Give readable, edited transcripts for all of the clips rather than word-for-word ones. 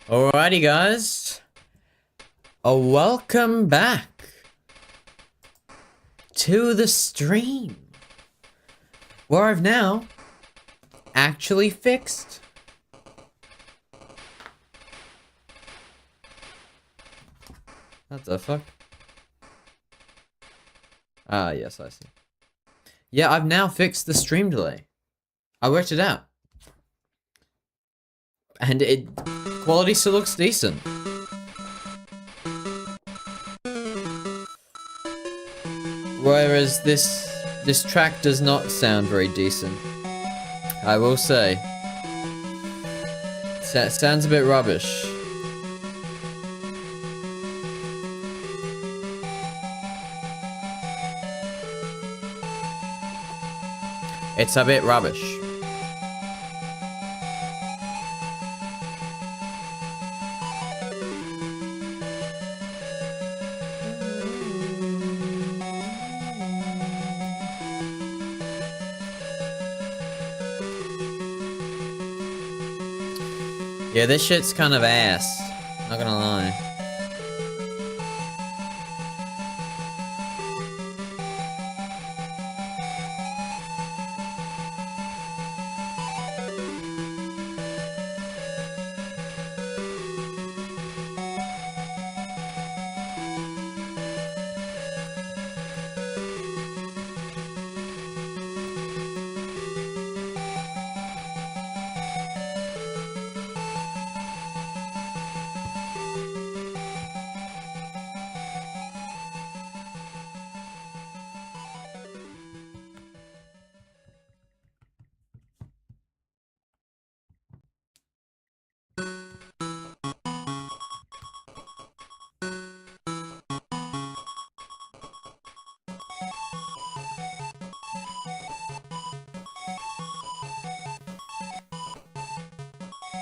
Alrighty, guys. Welcome back to the stream, where I've now actually fixed what the fuck? Ah, yes, I see. Yeah, I've now fixed the stream delay. I worked it out. And quality still looks decent. Whereas this track does not sound very decent. I will say. Sounds a bit rubbish. It's a bit rubbish. Yeah, this shit's kind of ass. Not gonna lie.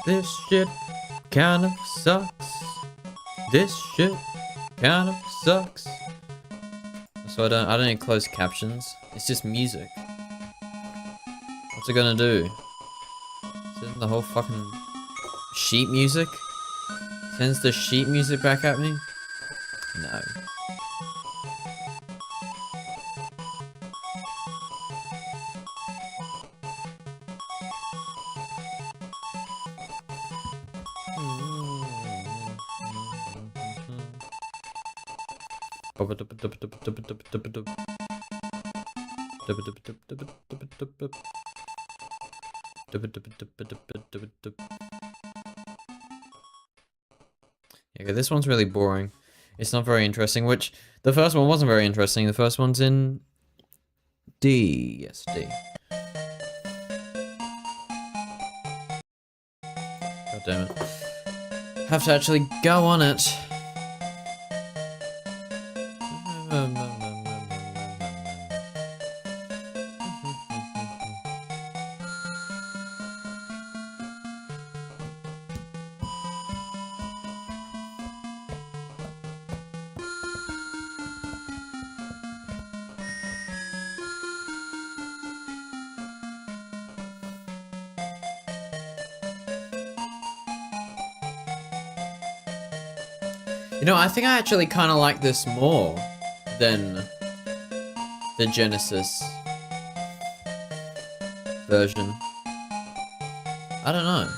This shit kind of sucks. This shit kind of sucks. So I don't need closed captions. It's just music. What's it gonna do? Send the whole fucking sheet music? Sends the sheet music back at me? No. Yeah, this one's really boring. It's not very interesting, which the first one wasn't very interesting. The first one's in D. Yes, D. God damn it. Have to actually go on it. You know, I think I actually kind of like this more than the Genesis version. I don't know.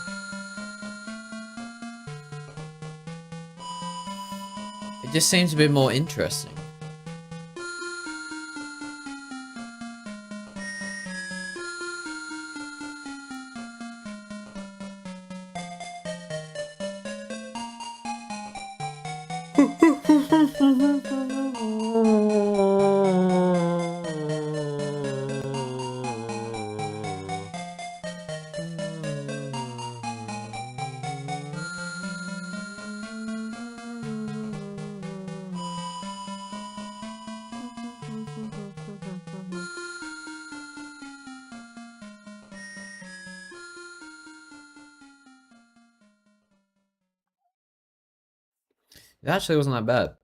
It just seems a bit more interesting. It actually wasn't that bad.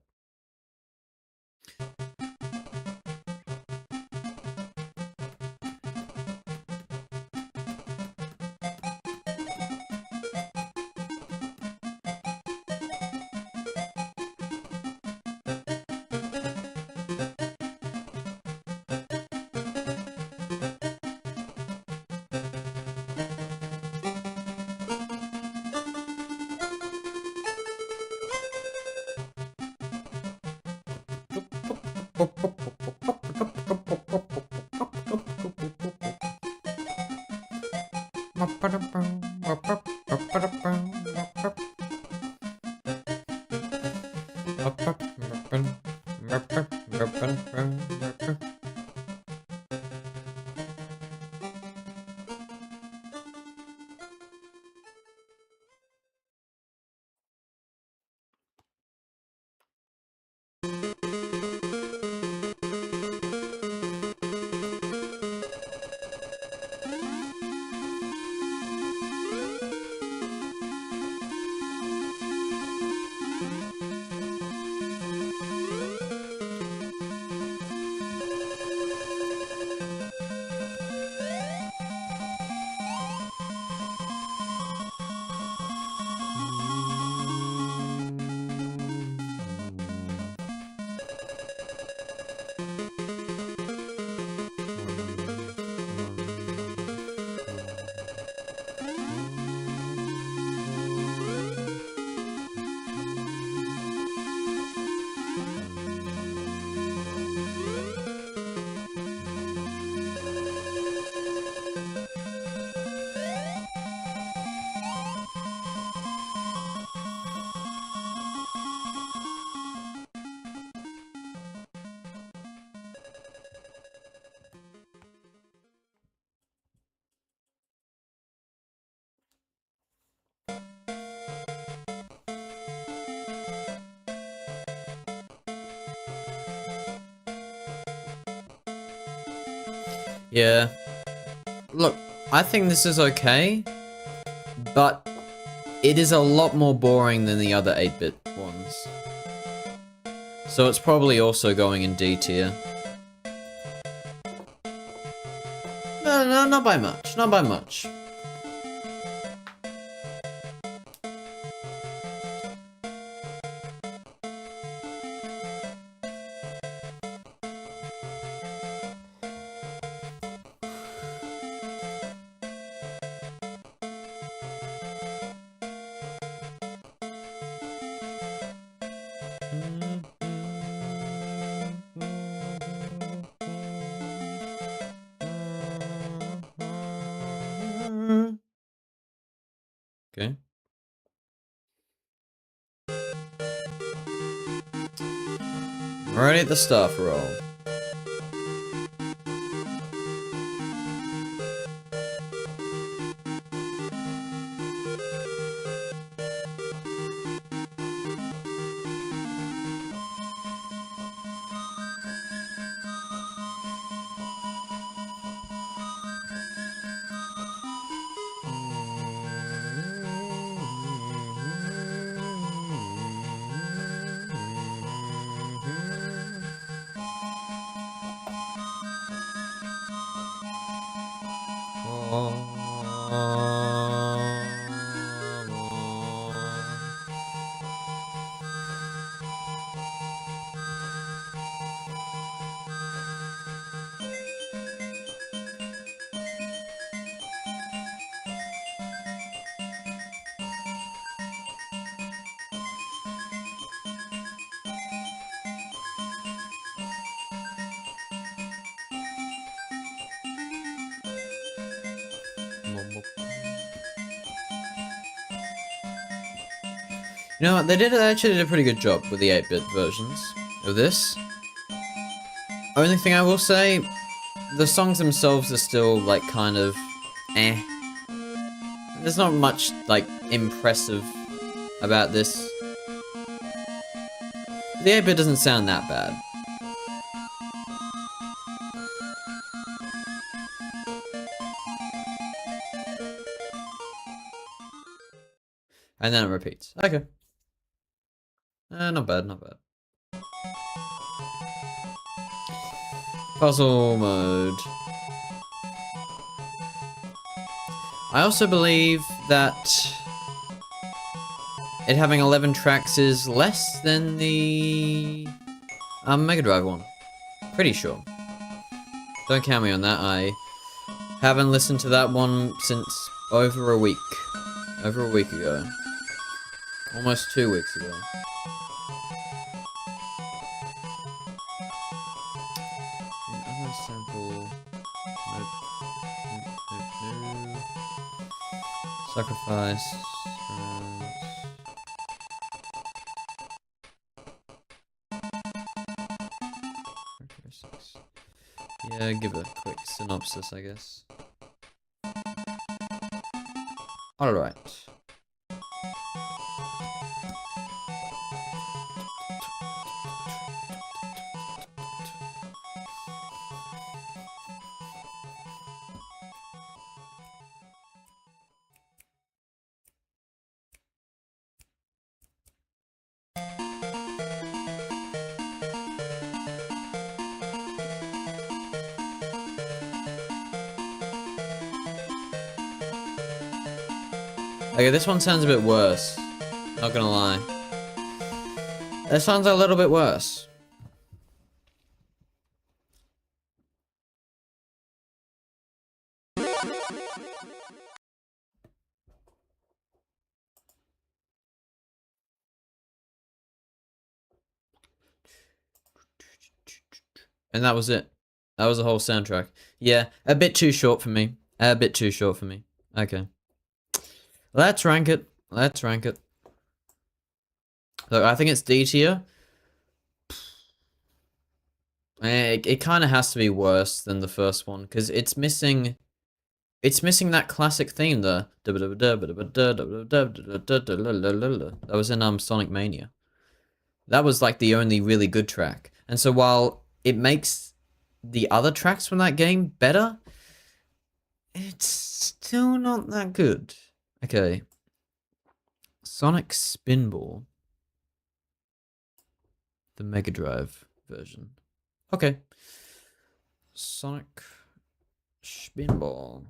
Yeah. Look, I think this is okay, but it is a lot more boring than the other 8-bit ones. So it's probably also going in D tier. No, not by much. Not by much. Okay. Already at the staff roll. You know what, they actually did a pretty good job with the 8-bit versions of this. Only thing I will say, the songs themselves are still, like, kind of eh. There's not much, like, impressive about this. The 8-bit doesn't sound that bad. And then it repeats. Okay. Not bad, not bad. Puzzle mode. I also believe that it having 11 tracks is less than the Mega Drive one. Pretty sure. Don't count me on that. I haven't listened to that one since over a week. Over a week ago. Almost 2 weeks ago. Sacrifice. Yeah, give a quick synopsis, I guess. Alright. Okay, this one sounds a bit worse. Not gonna lie. This sounds a little bit worse. And that was it. That was the whole soundtrack. Yeah, a bit too short for me. A bit too short for me. Okay. Let's rank it. Let's rank it. Look, I think it's D tier. It kind of has to be worse than the first one because it's missing that classic theme there. That was in Sonic Mania. That was like the only really good track. And so while it makes the other tracks from that game better, it's still not that good. Okay. Sonic Spinball. The Mega Drive version. Okay. Sonic Spinball.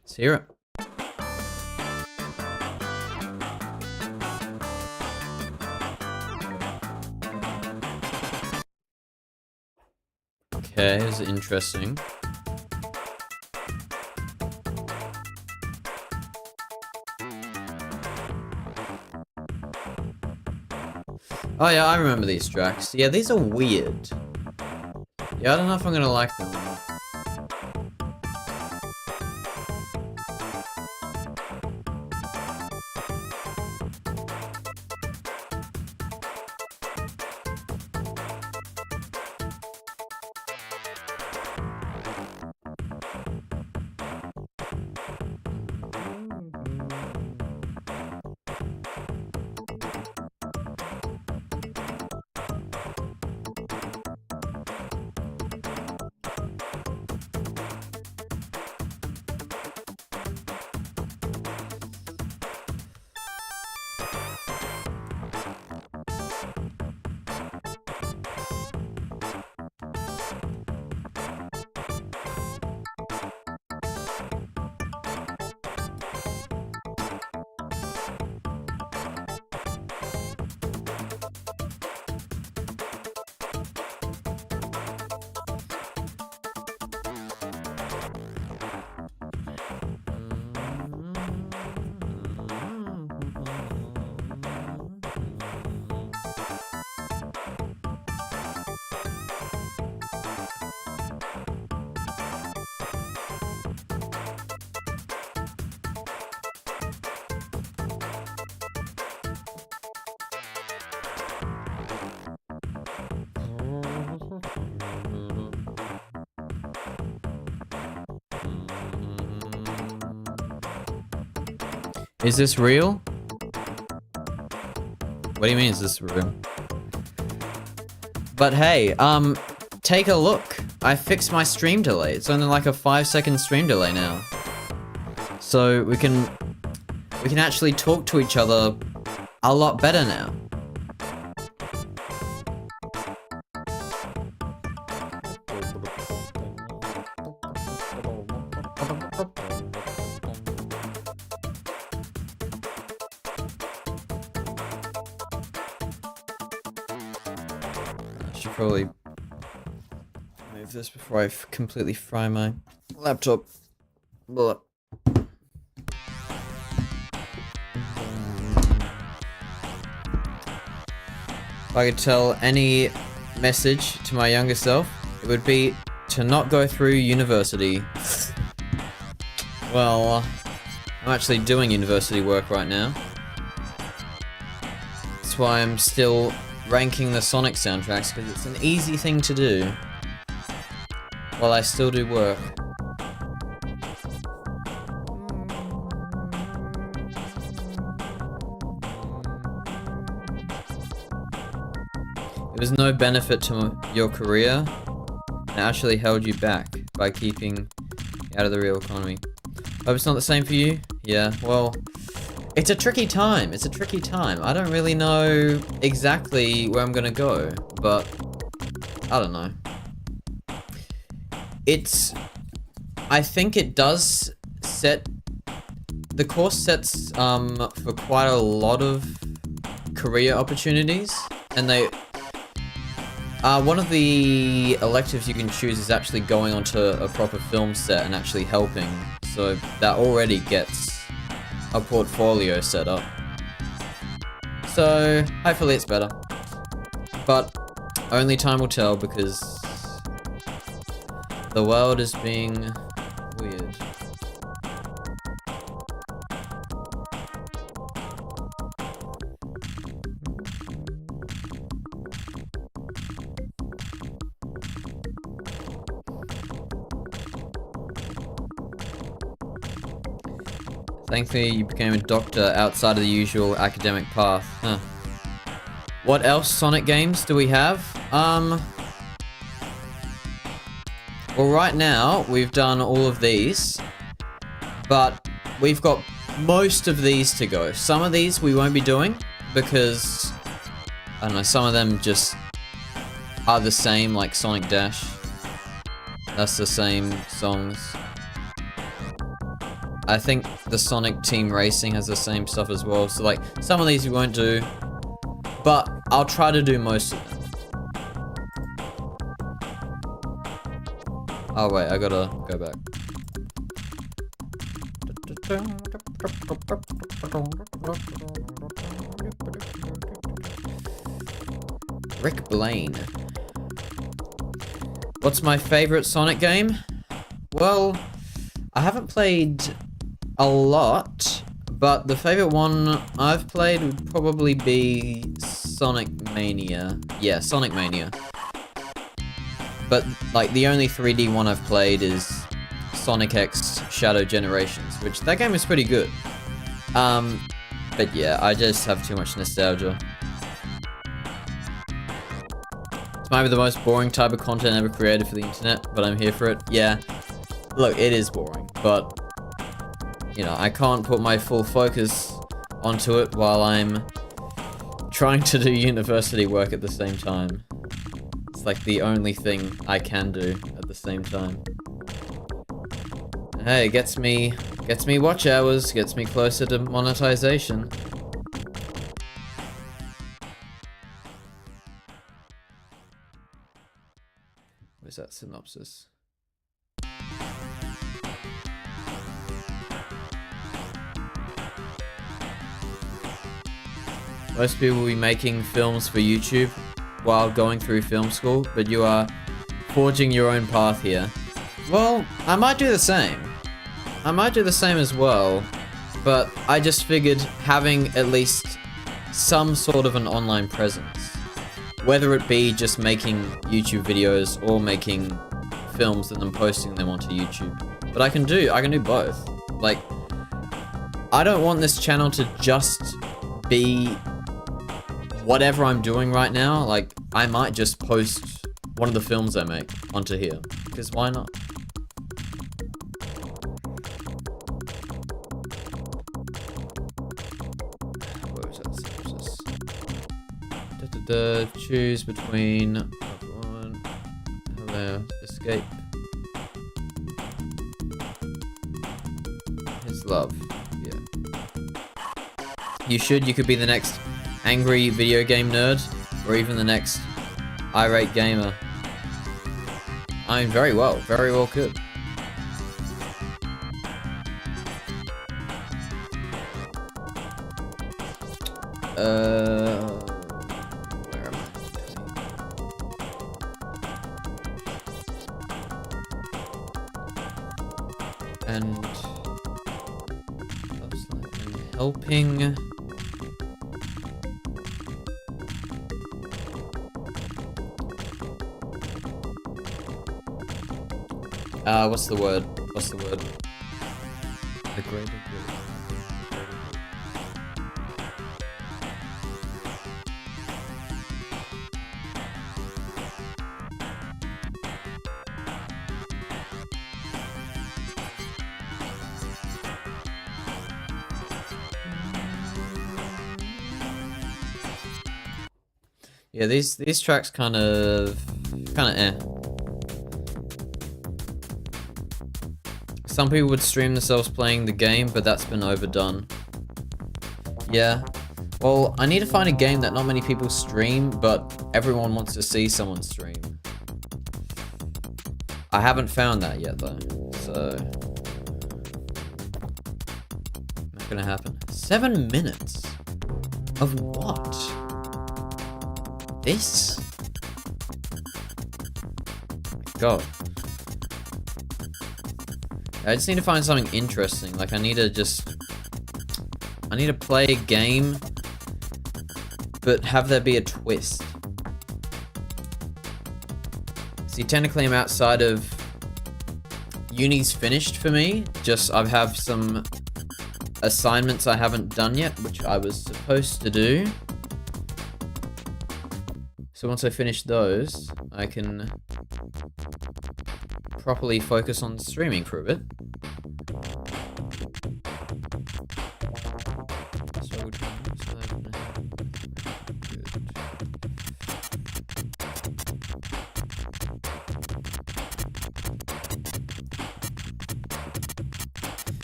Let's hear it. Okay, this is interesting. Oh yeah, I remember these tracks. Yeah, these are weird. Yeah, I don't know if I'm gonna like them or not. Is this real? What do you mean, is this real? But hey, take a look. I fixed my stream delay. It's only like a 5-second stream delay now. So we can actually talk to each other a lot better now. I should probably move this before I completely fry my laptop. Blah. If I could tell any message to my younger self, it would be to not go through university. Well, I'm actually doing university work right now. That's why I'm still ranking the Sonic soundtracks, because it's an easy thing to do while I still do work. There was no benefit to your career, and it actually held you back by keeping you out of the real economy. Hope it's not the same for you? Yeah, well, it's a tricky time. It's a tricky time. I don't really know exactly where I'm gonna go, but I don't know. I think it does set, the course sets for quite a lot of career opportunities, and one of the electives you can choose is actually going onto a proper film set and actually helping, so that already gets a portfolio set up. So hopefully it's better, but only time will tell, because the world is being weird. Thankfully, you became a doctor outside of the usual academic path. Huh. What else Sonic games do we have? Well, right now, we've done all of these, but we've got most of these to go. Some of these we won't be doing, because, I don't know, some of them just are the same, like Sonic Dash. That's the same songs. I think the Sonic Team Racing has the same stuff as well, so like, some of these we won't do, but I'll try to do most of them. Oh wait, I gotta go back. Rick Blaine. What's my favorite Sonic game? Well, I haven't played a lot, but the favorite one I've played would probably be Sonic Mania. Yeah, Sonic Mania. But, like, the only 3D one I've played is Sonic X Shadow Generations, which, that game is pretty good. But yeah, I just have too much nostalgia. It's might be the most boring type of content ever created for the internet, but I'm here for it. Yeah, look, it is boring, but, you know, I can't put my full focus onto it while I'm trying to do university work at the same time. It's like the only thing I can do at the same time. Hey, it gets me watch hours, gets me closer to monetization. Where's that synopsis? Most people will be making films for YouTube while going through film school, but you are forging your own path here. Well, I might do the same. I might do the same as well, but I just figured having at least some sort of an online presence, whether it be just making YouTube videos or making films and then posting them onto YouTube. But I can do both. Like, I don't want this channel to just be whatever I'm doing right now. Like, I might just post one of the films I make onto here, because why not? Where was that? Choose between one, hello, escape. His love, yeah. You could be the next angry video game nerd, or even the next irate gamer. I mean, very well could. Where am I? and helping. What's the word? What's the word? The greater good. Yeah, these tracks kind of eh. Some people would stream themselves playing the game, but that's been overdone. Yeah. Well, I need to find a game that not many people stream, but everyone wants to see someone stream. I haven't found that yet, though. So... not gonna happen. 7 minutes? Of what? This? God. I just need to find something interesting. Like, I need to play a game, but have there be a twist. See, technically I'm outside of... Uni's finished for me. Just, I have some assignments I haven't done yet, which I was supposed to do. So once I finish those, I can properly focus on streaming for a bit.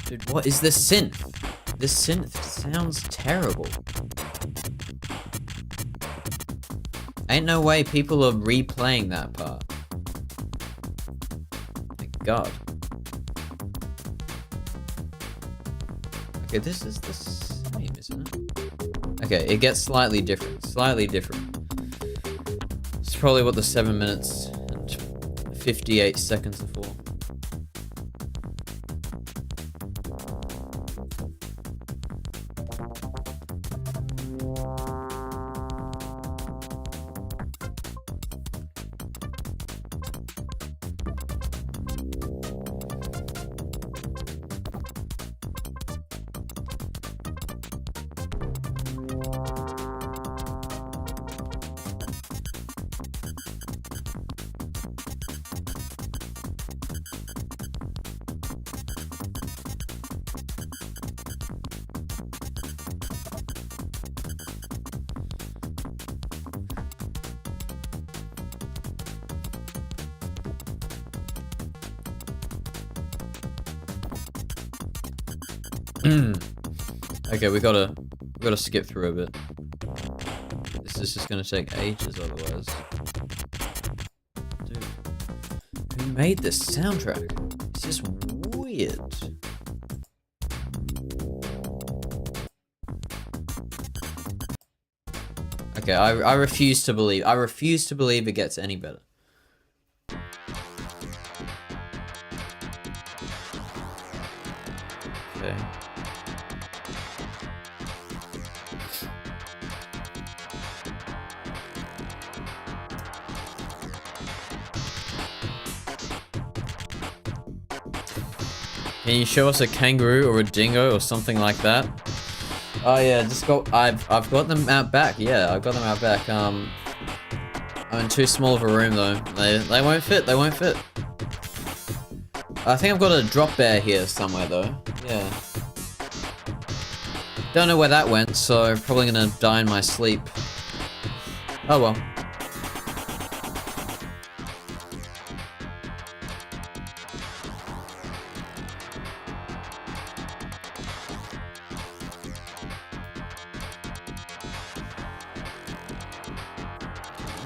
Dude, what is this synth? This synth sounds terrible. Ain't no way people are replaying that part. My God. Okay, this is the same, isn't it? Okay, it gets slightly different. Slightly different. It's probably what the 7 minutes and 58 seconds are for. Okay, we gotta skip through a bit. This is just gonna take ages otherwise. Dude, who made this soundtrack? It's just weird. Okay, I refuse to believe. I refuse to believe it gets any better. Okay. Can you show us a kangaroo or a dingo or something like that? Oh yeah, just got I've got them out back. Yeah, I've got them out back. I'm in too small of a room though. They won't fit. They won't fit. I think I've got a drop bear here somewhere though. Yeah. Don't know where that went, so probably gonna die in my sleep. Oh well.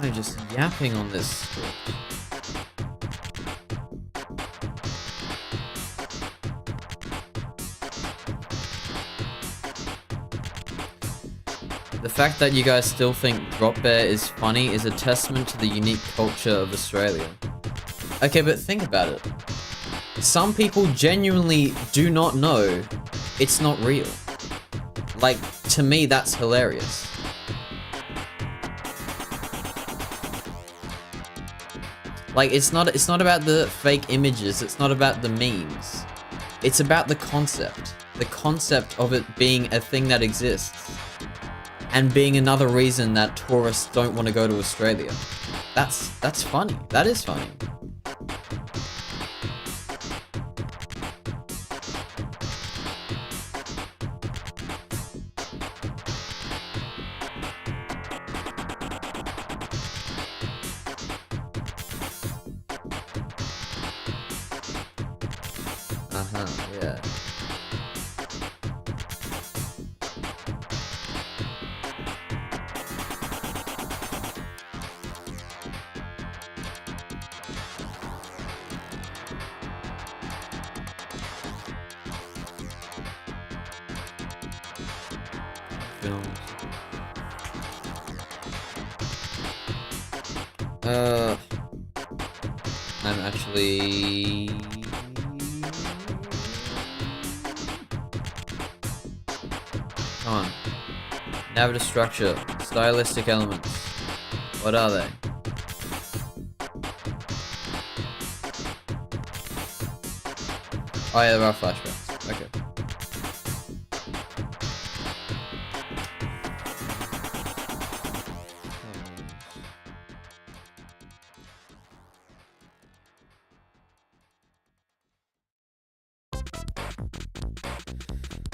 I'm just yapping on this script. The fact that you guys still think Drop Bear is funny is a testament to the unique culture of Australia. Okay, but think about it. some people genuinely do not know it's not real. Like, to me, that's hilarious. Like, it's not about the fake images, it's not about the memes. It's about the concept. The concept of it being a thing that exists. And being another reason that tourists don't want to go to Australia. That's funny. That is funny. Yeah. Films. I'm actually... Come on. Narrative structure. Stylistic elements. What are they? Oh yeah, there are flashbacks. Okay.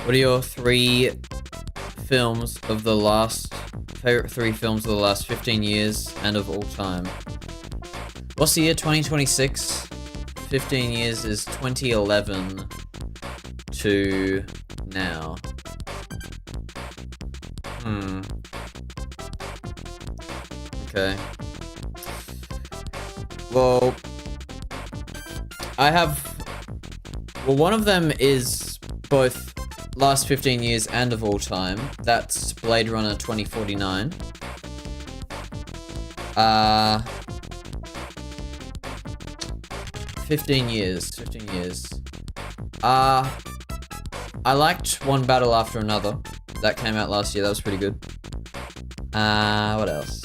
What are your favorite films of the last 15 years and of all time? What's the year? 2026? 15 years is 2011 to now. Okay. Well, one of them is both last 15 years and of all time. That's Blade Runner 2049. 15 years. I liked One Battle After Another. That came out last year. That was pretty good. What else?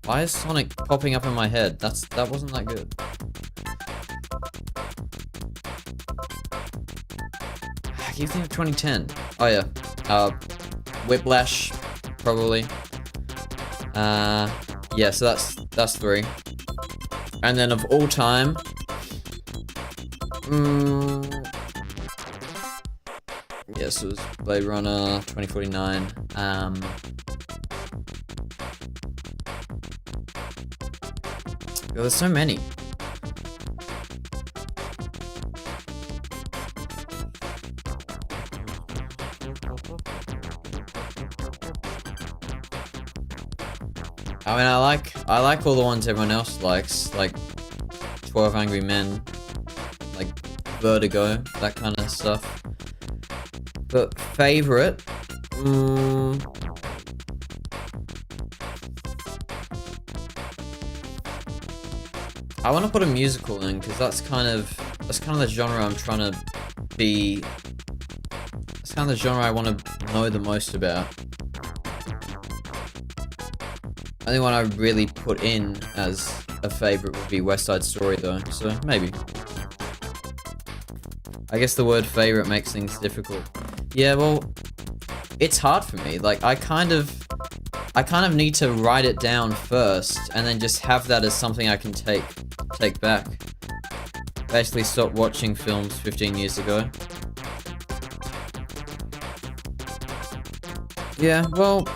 Why is Sonic popping up in my head? That wasn't that good. I keep thinking of 2010. Oh yeah. Whiplash, probably. Yeah, so that's 3. And then of all time, yes, it was Blade Runner 2049. There's so many. I mean, I like all the ones everyone else likes, like 12 Angry Men, like Vertigo, that kind of stuff. But favorite, I want to put a musical in because that's kind of the genre I'm trying to be. It's kind of the genre I want to know the most about. The only one I really put in as a favorite would be West Side Story though, so maybe. I guess the word favorite makes things difficult. Yeah, well, it's hard for me. Like, I kind of need to write it down first and then just have that as something I can take back. Basically stopped watching films 15 years ago. Yeah, well,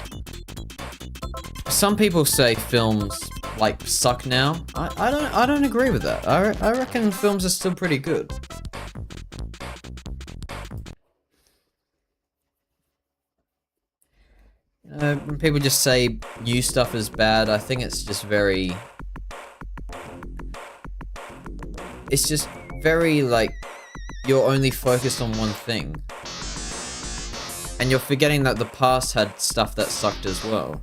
some people say films like suck now. I don't agree with that. I reckon films are still pretty good. When people just say new stuff is bad, I think it's just very... It's just very, like, you're only focused on one thing. And you're forgetting that the past had stuff that sucked as well.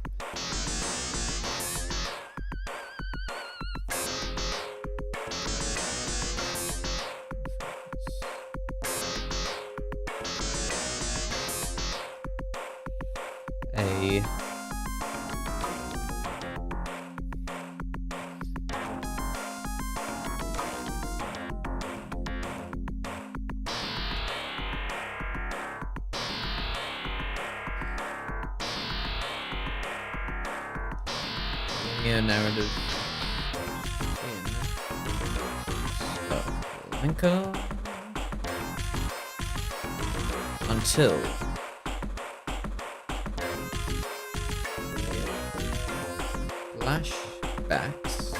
Narrative in Lincoln until flashbacks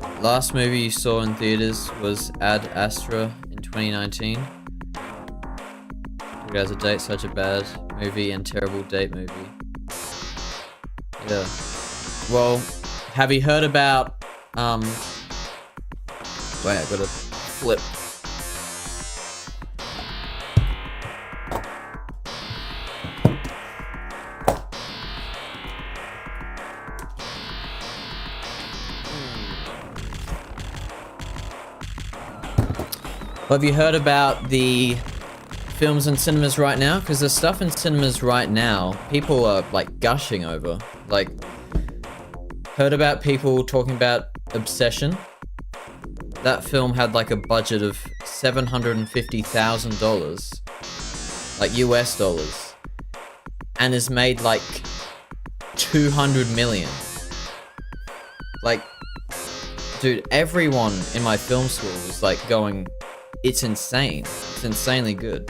to last movie you saw in theaters was Ad Astra in 2019. Took it as a date, such a bad movie and terrible date movie. Yeah. Well, have you heard about wait, I gotta flip. Well, have you heard about the films in cinemas right now? Because the stuff in cinemas right now, people are like gushing over. Like, heard about people talking about Obsession? That film had like a budget of $750,000, like US dollars, and has made like 200 million. Like, dude, everyone in my film school was like going, it's insane. It's insanely good.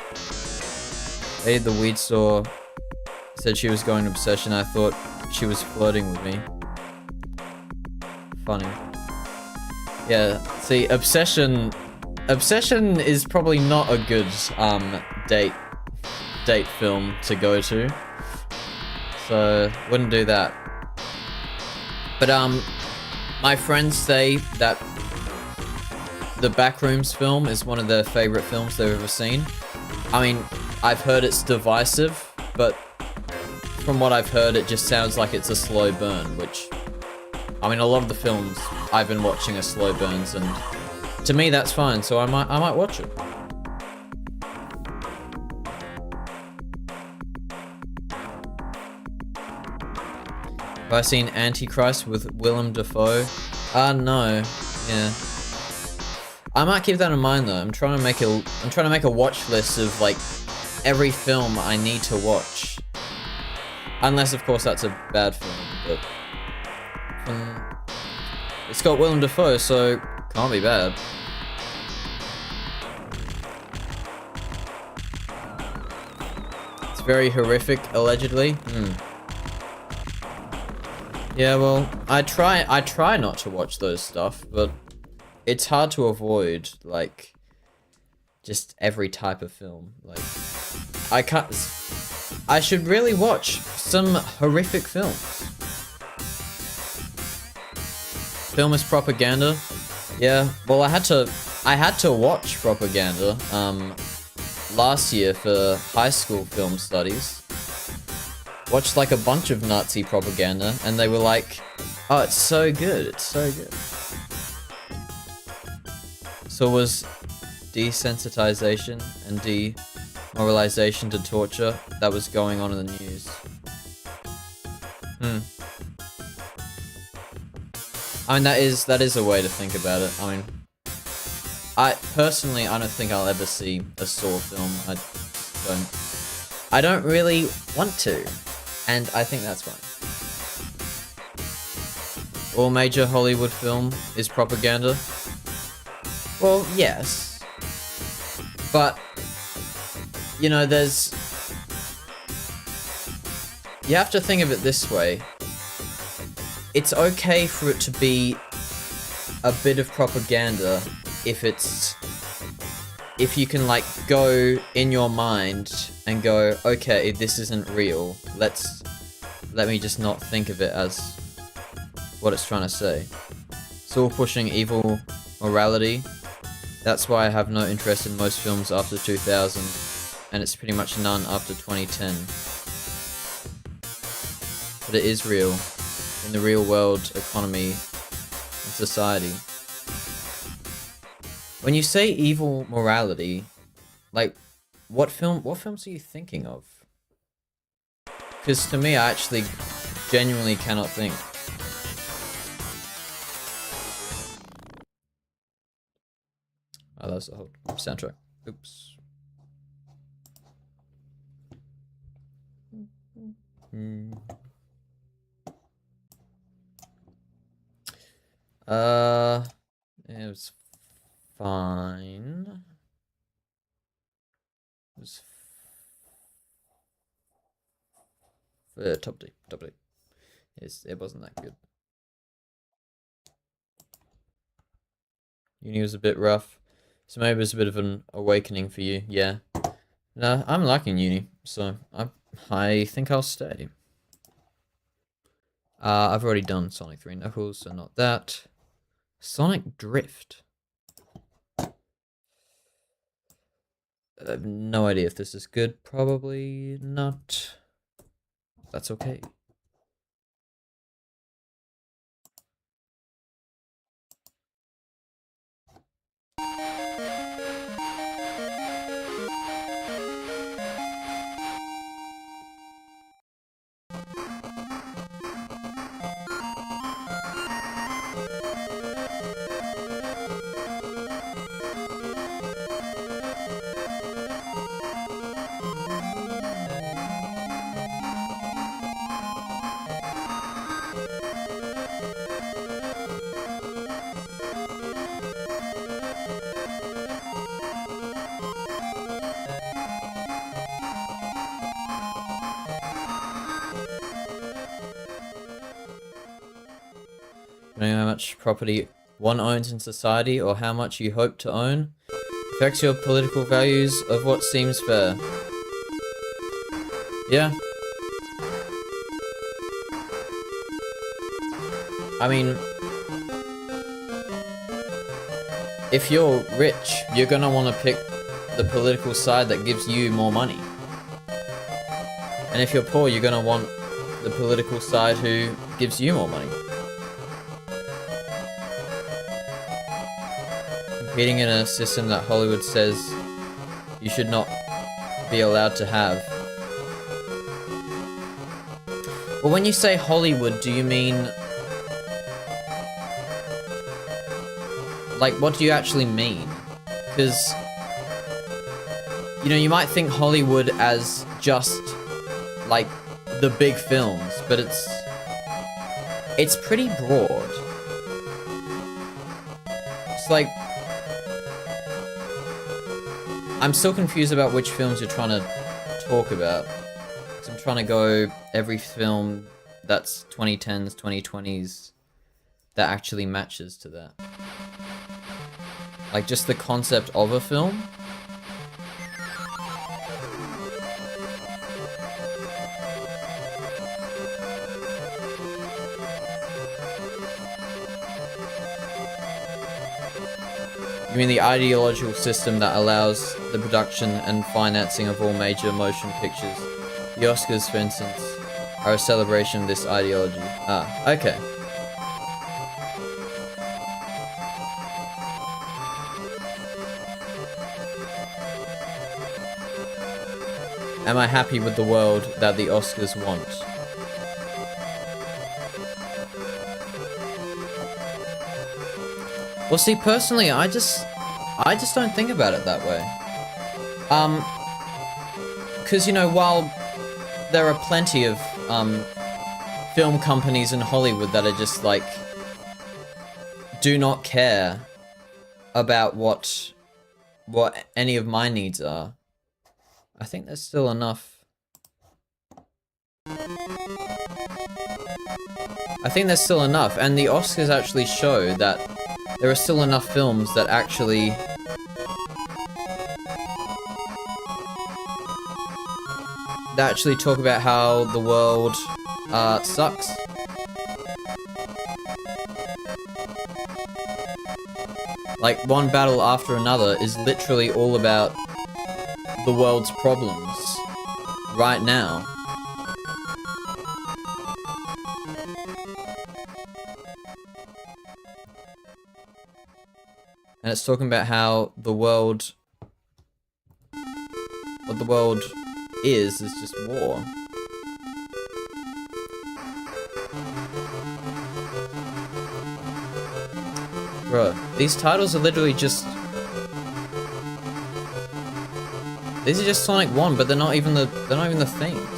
Lady at the weed store said she was going to Obsession. I thought she was flirting with me. Funny. Yeah, see, Obsession is probably not a good date film to go to. So wouldn't do that. But my friends say that the Backrooms film is one of their favorite films they've ever seen. I mean, I've heard it's divisive, but from what I've heard, it just sounds like it's a slow burn, which, I mean, a lot of the films I've been watching are slow burns, and to me that's fine, so I might watch it. Have I seen Antichrist with Willem Dafoe? No. Yeah. I might keep that in mind though. I'm trying to make a watch list of like every film I need to watch. Unless of course that's a bad film, but it's got Willem Dafoe, so can't be bad. It's very horrific, allegedly. Yeah, well, I try not to watch those stuff, but it's hard to avoid, like, just every type of film. Like, I should really watch some horrific films. Film is propaganda. Yeah, well, I had to watch propaganda, last year for high school film studies. Watched like a bunch of Nazi propaganda, and they were like, oh, it's so good, it's so good. So was desensitization and demoralization to torture that was going on in the news. I mean, that is a way to think about it. I mean, I don't think I'll ever see a Saw film. I don't really want to, and I think that's fine. All major Hollywood film is propaganda. Well, yes, but, you know, you have to think of it this way. It's okay for it to be a bit of propaganda if you can, like, go in your mind and go, okay, this isn't real, let me just not think of it as what it's trying to say. It's all pushing evil morality. That's why I have no interest in most films after 2000, and it's pretty much none after 2010. But it is real, in the real world economy and society. When you say evil morality, like, what films are you thinking of? Because to me, I actually genuinely cannot think. Oh, that's the whole soundtrack. Oops. It was fine. It was top D. It wasn't that good. Uni was a bit rough, so maybe it was a bit of an awakening for you. Yeah. No, I'm liking uni, so I think I'll stay. I've already done Sonic 3 Knuckles, so not that. Sonic Drift. I have no idea if this is good. Probably not. That's okay. Knowing how much property one owns in society or how much you hope to own affects your political values of what seems fair. Yeah. I mean, if you're rich, you're gonna want to pick the political side that gives you more money. And if you're poor, you're gonna want the political side who gives you more money. Competing in a system that Hollywood says you should not be allowed to have. Well, when you say Hollywood, do you mean... like, what do you actually mean? Because, you know, you might think Hollywood as just, like, the big films, but it's pretty broad. It's like... I'm still confused about which films you're trying to talk about. Because I'm trying to go every film that's 2010s, 2020s that actually matches to that. Like, just the concept of a film? You mean the ideological system that allows the production and financing of all major motion pictures? The Oscars, for instance, are a celebration of this ideology. Ah, okay. Am I happy with the world that the Oscars want? Well, see, personally, I just don't think about it that way. Because, you know, while there are plenty of, film companies in Hollywood that are just, like, do not care about what any of my needs are, I think there's still enough. I think there's still enough, and the Oscars actually show that there are still enough films that actually talk about how the world sucks. Like, one battle after another is literally all about the world's problems right now. And it's talking about how the world, what the world is just war. Bro, these titles are literally just... These are just Sonic 1, but they're not even the themes.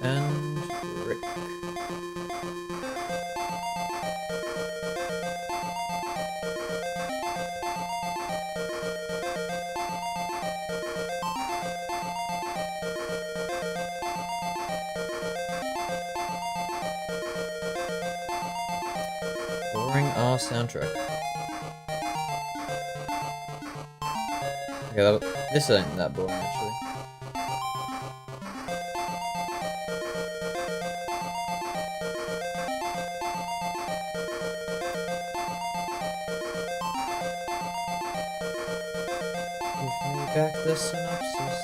And Rick. Boring ass soundtrack. Okay, this ain't that boring actually. Give me back the synopsis.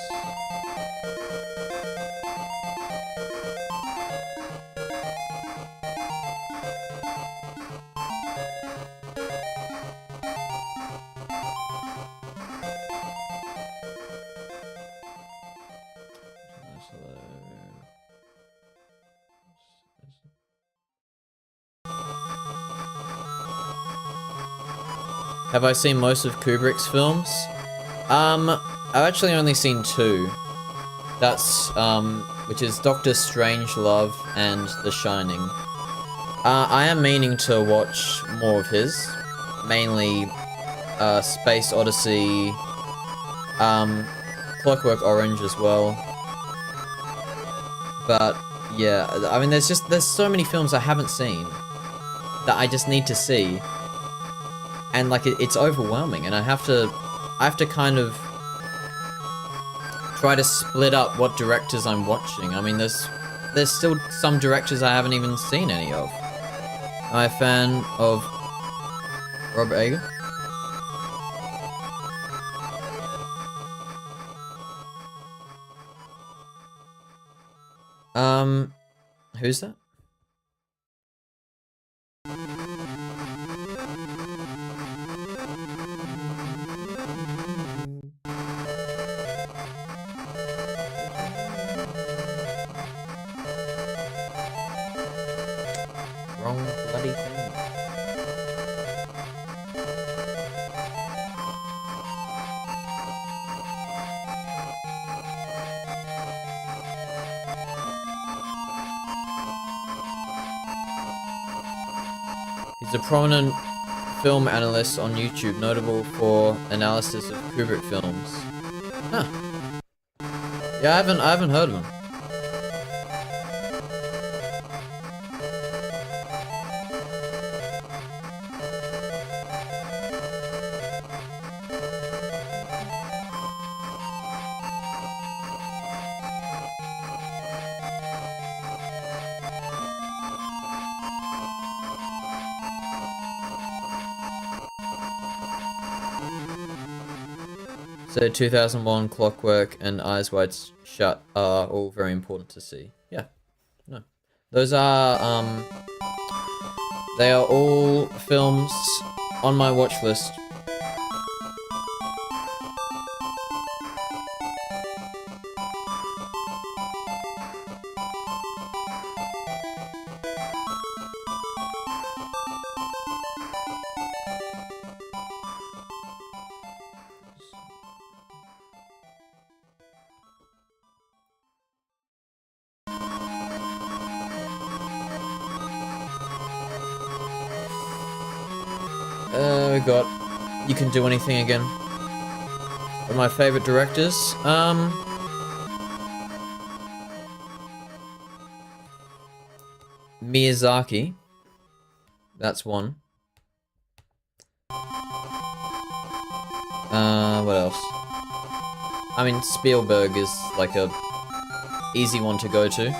Have I seen most of Kubrick's films? I've actually only seen 2. That's, which is Doctor Strangelove and The Shining. I am meaning to watch more of his. Mainly, Space Odyssey, Clockwork Orange as well. But, yeah, I mean, there's so many films I haven't seen that I just need to see. And, like, it's overwhelming, and I have to kind of try to split up what directors I'm watching. I mean, there's still some directors I haven't even seen any of. Am I a fan of Robert Eggers? Who's that? Wrong bloody thing. He's a prominent film analyst on YouTube, notable for analysis of Kubrick films. Huh. Yeah, I haven't heard of him. So 2001, Clockwork, and Eyes Wide Shut are all very important to see. Yeah, no. Those are, they are all films on my watch list. We got You Can Do Anything Again. One of my favorite directors. Miyazaki. That's one. What else? I mean, Spielberg is like a easy one to go to.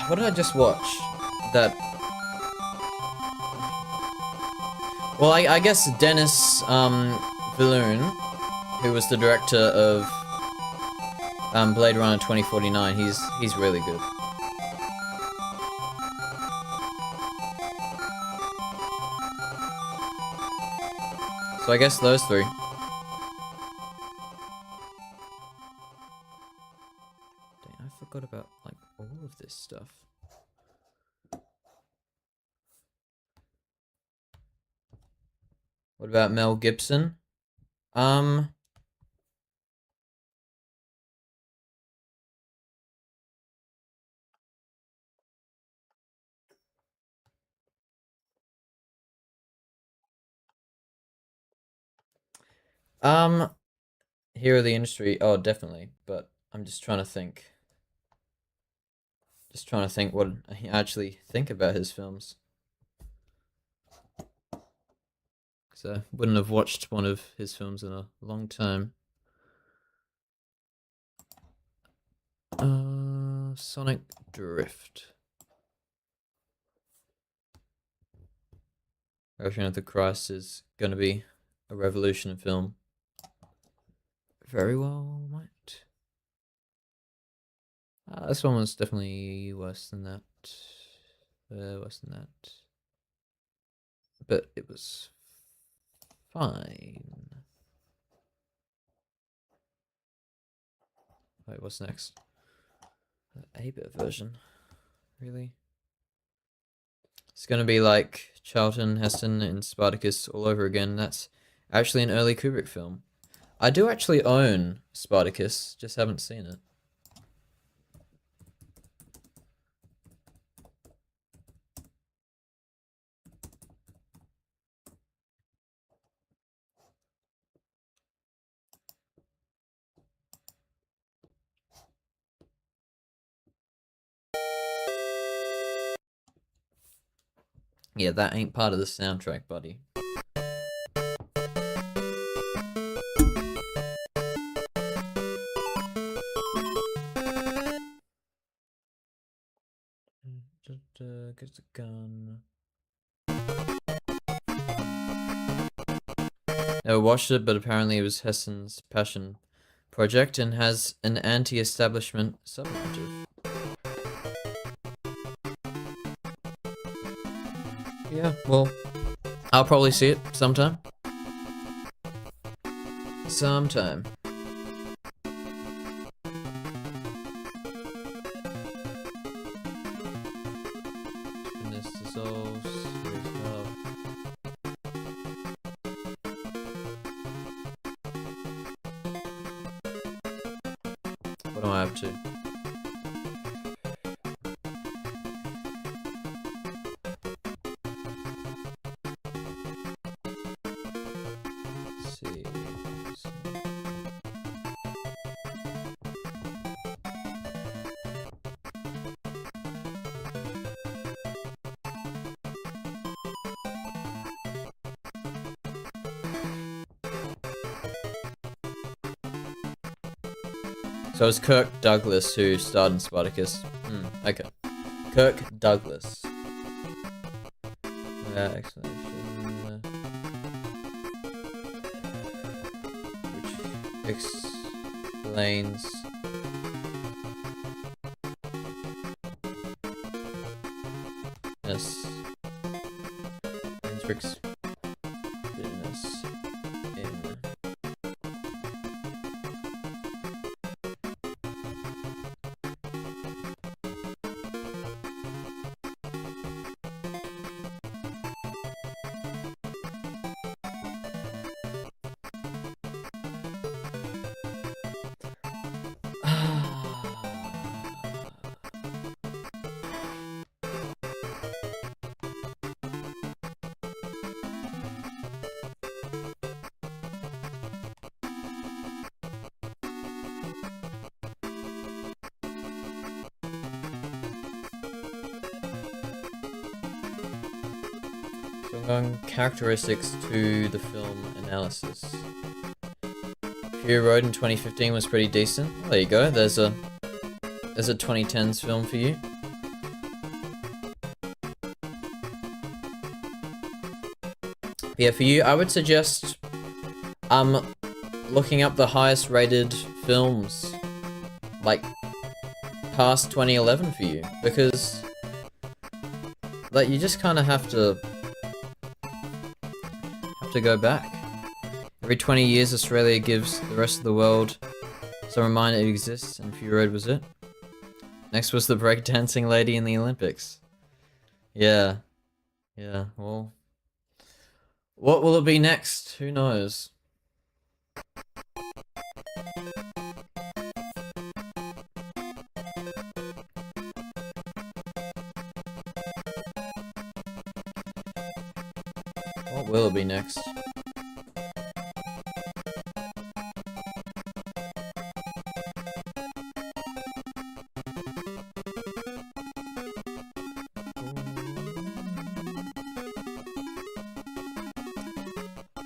What did I just watch? That... Well, I guess Denis Villeneuve, who was the director of Blade Runner 2049, he's really good. So I guess those three. Dang, I forgot about like all of this stuff. What about Mel Gibson? Hero of the Industry. Oh, definitely. But I'm just trying to think. Just trying to think what I actually think about his films. Because I wouldn't have watched one of his films in a long time. Sonic Drift. Passion of the Christ is going to be a revolution film. Very well, might. This one was definitely worse than that. Worse than that. But it was fine. Wait, what's next? The 8-bit version. Really? It's gonna be like Charlton Heston in Spartacus all over again. That's actually an early Kubrick film. I do actually own Spartacus, just haven't seen it. Yeah, that ain't part of the soundtrack, buddy. Get the gun. Never watched it, but apparently it was Heston's passion project and has an anti-establishment submotive. Yeah, well, I'll probably see it sometime. Sometime. Goodness dissolves. What do I have to? So it was Kirk Douglas who starred in Spartacus. Okay. Kirk Douglas. Explanation. Which explains. Yes. Hendrix. Bitterness. In. Characteristics to the film analysis. Fury Road in 2015 was pretty decent. Well, there you go. There's a 2010s film for you. Yeah, for you, I would suggest looking up the highest rated films like past 2011 for you, because like you just kind of have to go back. Every 20 years Australia gives the rest of the world some reminder it exists, and Fury Road was it. Next was the breakdancing lady in the Olympics. Yeah, well, what will it be next? Who knows? What will it be next?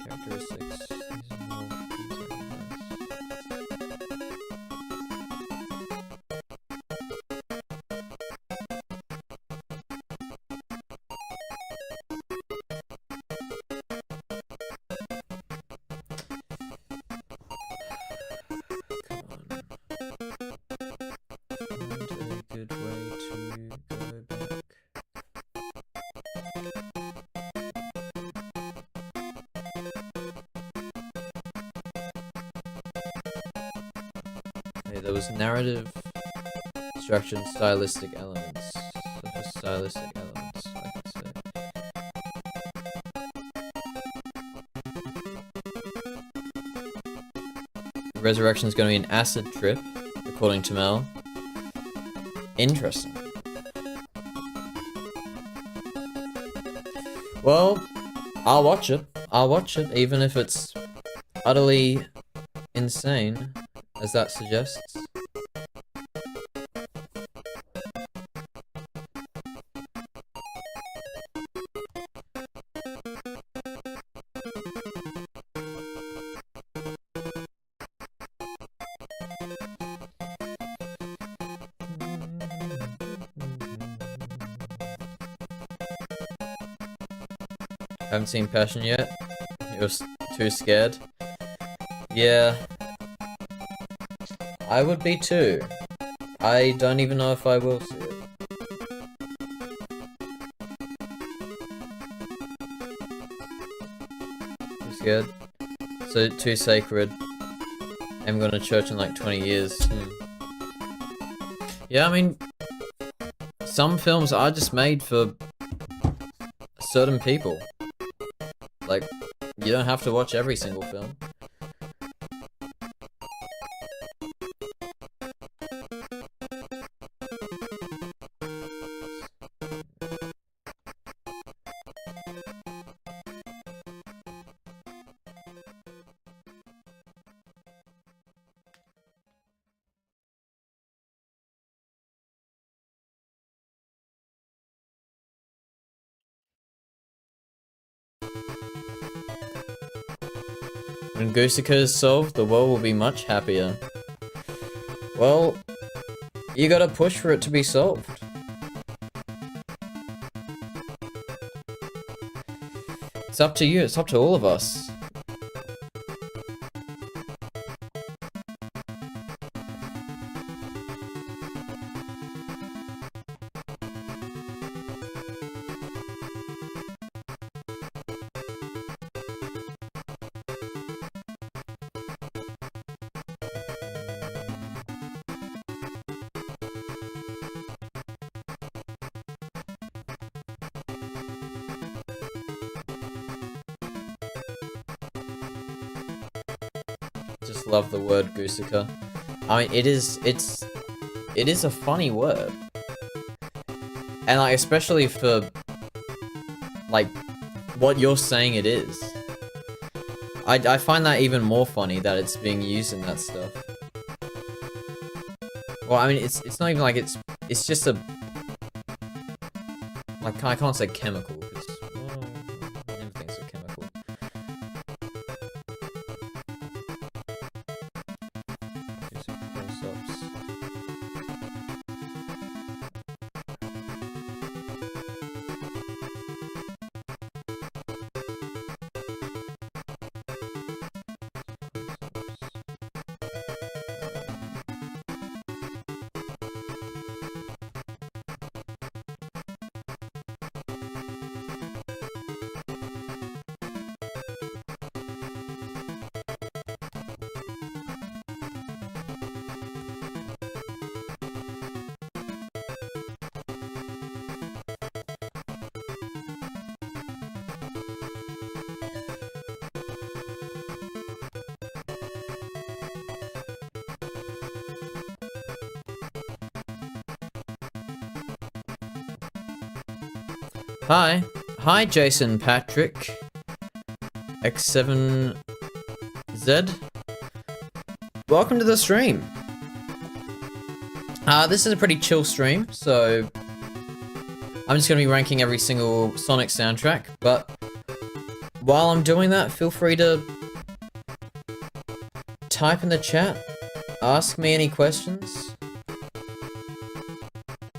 Characteristics. There was narrative, structure, and stylistic elements. So for stylistic elements, I could say. Resurrection is going to be an acid trip, according to Mel. Interesting. Well, I'll watch it. I'll watch it, even if it's utterly insane, as that suggests. Haven't seen Passion yet? You're too scared? Yeah. I would be too. I don't even know if I will see it. Too scared? So, too sacred. I haven't gone to church in like 20 years. Yeah, I mean, some films are just made for certain people. Like, you don't have to watch every single film. When Goosica is solved, the world will be much happier. Well, you gotta push for it to be solved. It's up to you, it's up to all of us. Just love the word Goosica. I mean, it is a funny word. And like, especially for like what you're saying it is. I find that even more funny that it's being used in that stuff. Well, I mean, it's not even like it's just a, like, I can't say chemical, because, well, Hi. Hi, Jason Patrick. X7Z. Welcome to the stream. This is a pretty chill stream, so I'm just gonna be ranking every single Sonic soundtrack, but while I'm doing that, feel free to type in the chat, ask me any questions,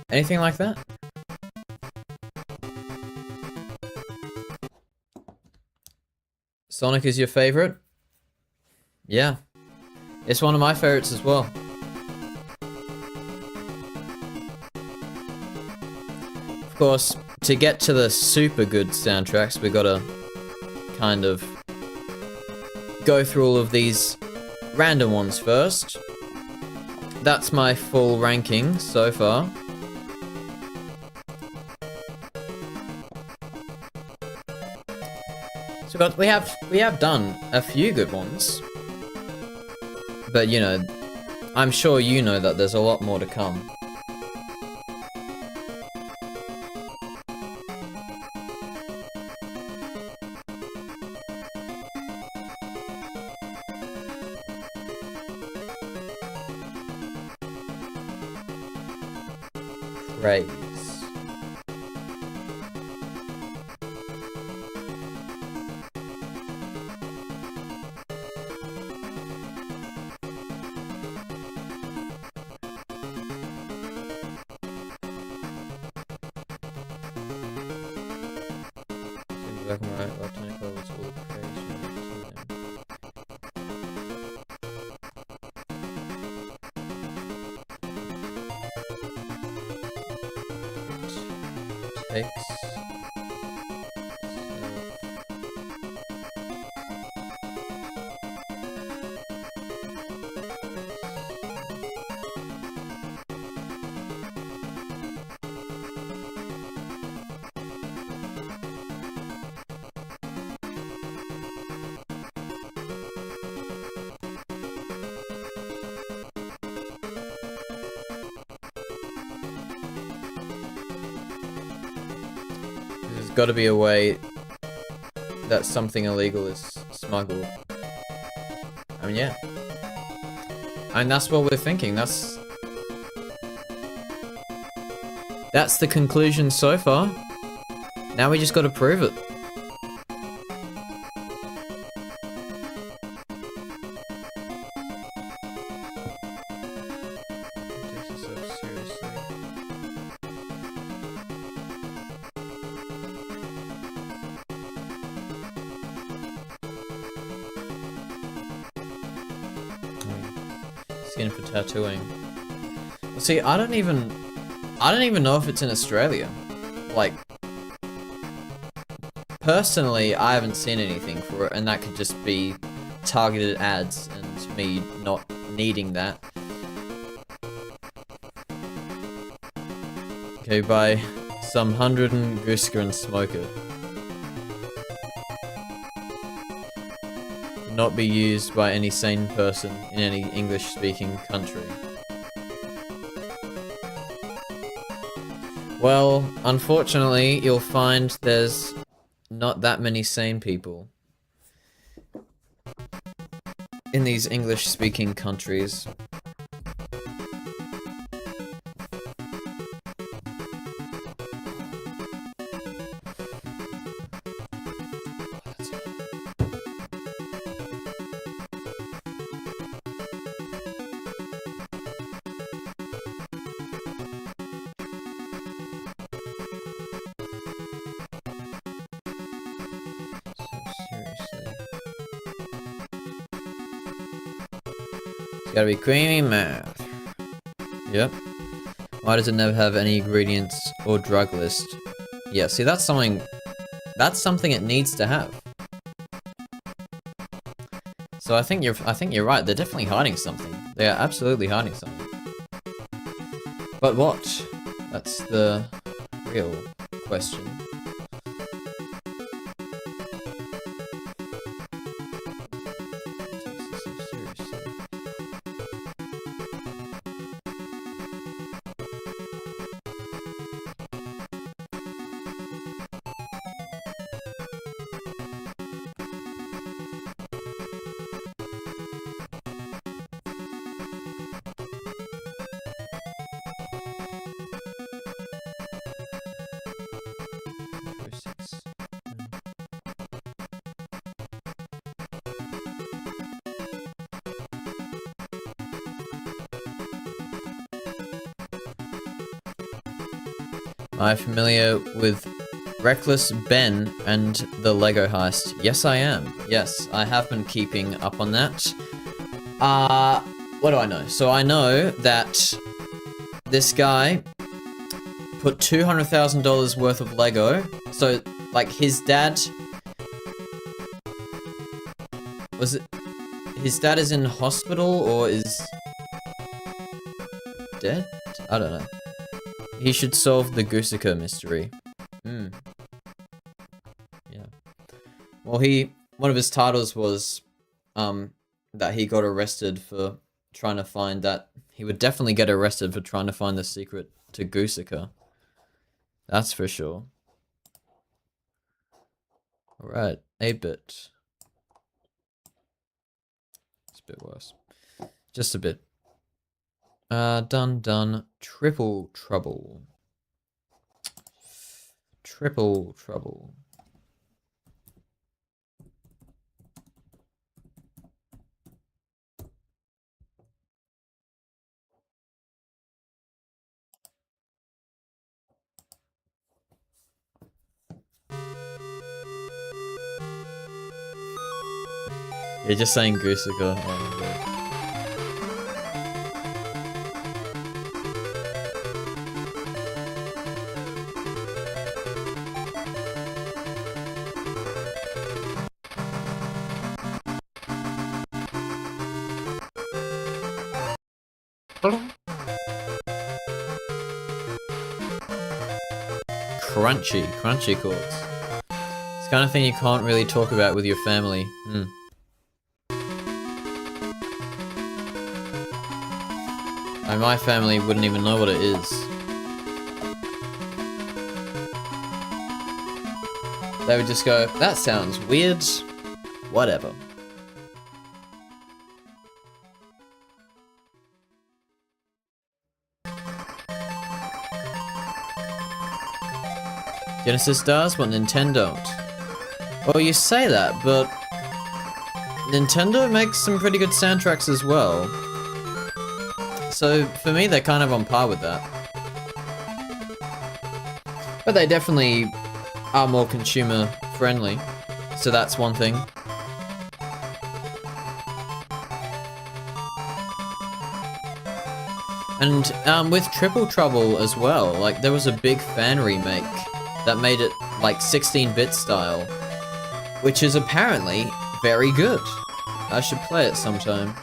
anything like that. Sonic is your favorite? Yeah. It's one of my favorites as well. Of course, to get to the super good soundtracks, we gotta kind of go through all of these random ones first. That's my full ranking so far. So we have done a few good ones, but you know, I'm sure you know that there's a lot more to come. Praise. Black and white, left-hand color was all creation. Takes. There's got to be a way that something illegal is smuggled. I mean, yeah. And that's what we're thinking. That's the conclusion so far. Now we just got to prove it. Skin for tattooing. See, I don't even know if it's in Australia. Like, personally, I haven't seen anything for it, and that could just be targeted ads and me not needing that. Okay, by some 100 and Grisker and Smoker. Not be used by any sane person in any English-speaking country. Well, unfortunately, you'll find there's not that many sane people in these English-speaking countries. Gotta be creamy math. Yep. Why does it never have any ingredients or drug list? Yeah, see, that's something it needs to have. So I think you're right. They're definitely hiding something. They are absolutely hiding something. But what? That's the real question. Am I familiar with Reckless Ben and the Lego heist? Yes, I am. Yes, I have been keeping up on that. What do I know? So I know that this guy put $200,000 worth of Lego. So, like, his dad... Was it... His dad is in hospital or is... dead? I don't know. He should solve the Gusika mystery. Hmm. Yeah. Well, one of his titles was, that he got arrested for trying to find that... He would definitely get arrested for trying to find the secret to Gusika. That's for sure. Alright, 8-bit. It's a bit worse. Just a bit. Done. Triple trouble. Triple trouble. You're just saying Gusika. Oh, crunchy chords. It's the kind of thing you can't really talk about with your family. And my family wouldn't even know what it is. They would just go, that sounds weird. Whatever. Genesis does, but Nintendo don't. Well, you say that, but Nintendo makes some pretty good soundtracks as well. So, for me, they're kind of on par with that. But they definitely are more consumer friendly. So that's one thing. And with Triple Trouble as well, like there was a big fan remake that made it like 16-bit style, which is apparently very good. I should play it sometime.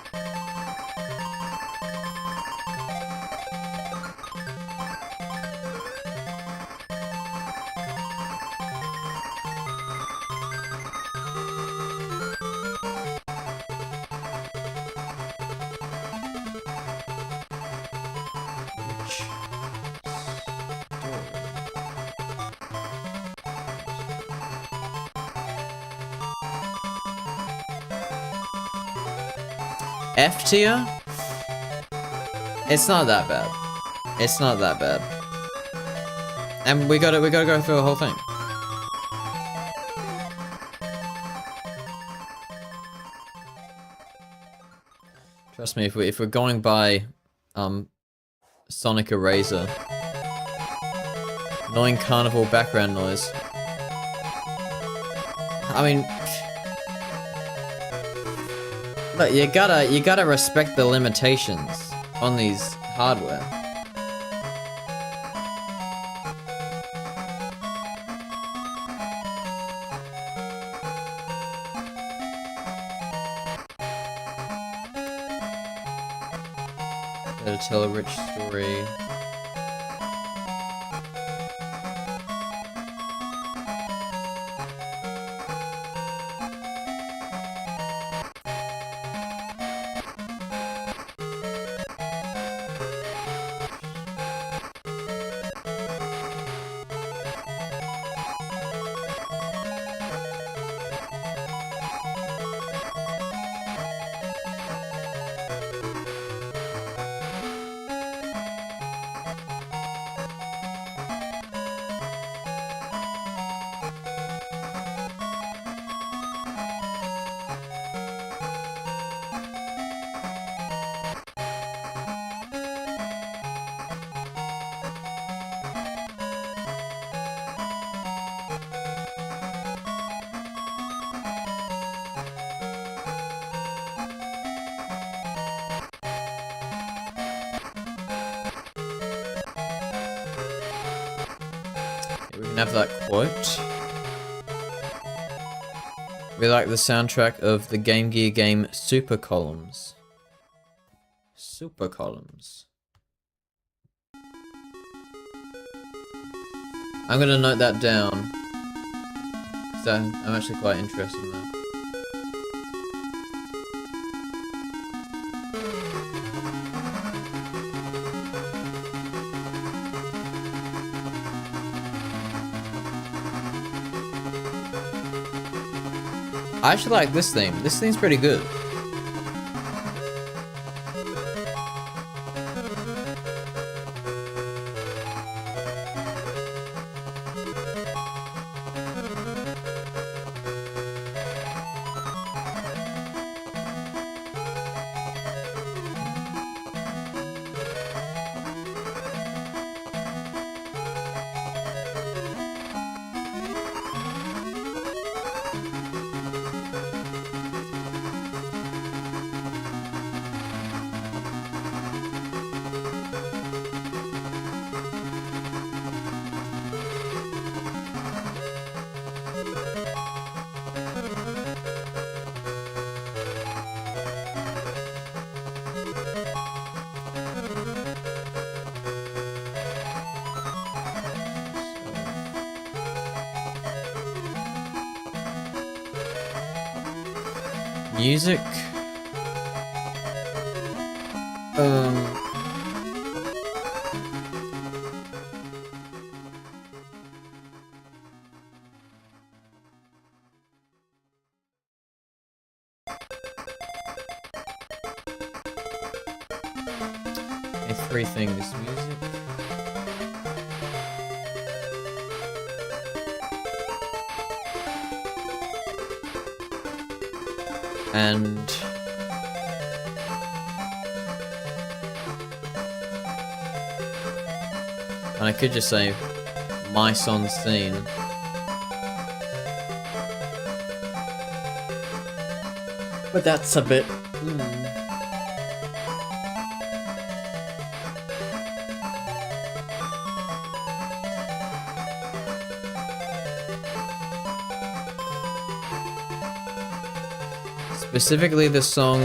F tier? It's not that bad. It's not that bad. And we gotta go through the whole thing. Trust me, if we're going by Sonic Eraser, annoying carnival background noise. I mean, look, you gotta respect the limitations on these hardware. Gotta tell a rich story. can have that quote. We like the soundtrack of the Game Gear game Super Columns. Super Columns. I'm gonna note that down. So I'm actually quite interested in that. I actually like this theme. This theme's pretty good. Music. Three things. Music. And I could just say mice on scene. But that's a bit specifically the song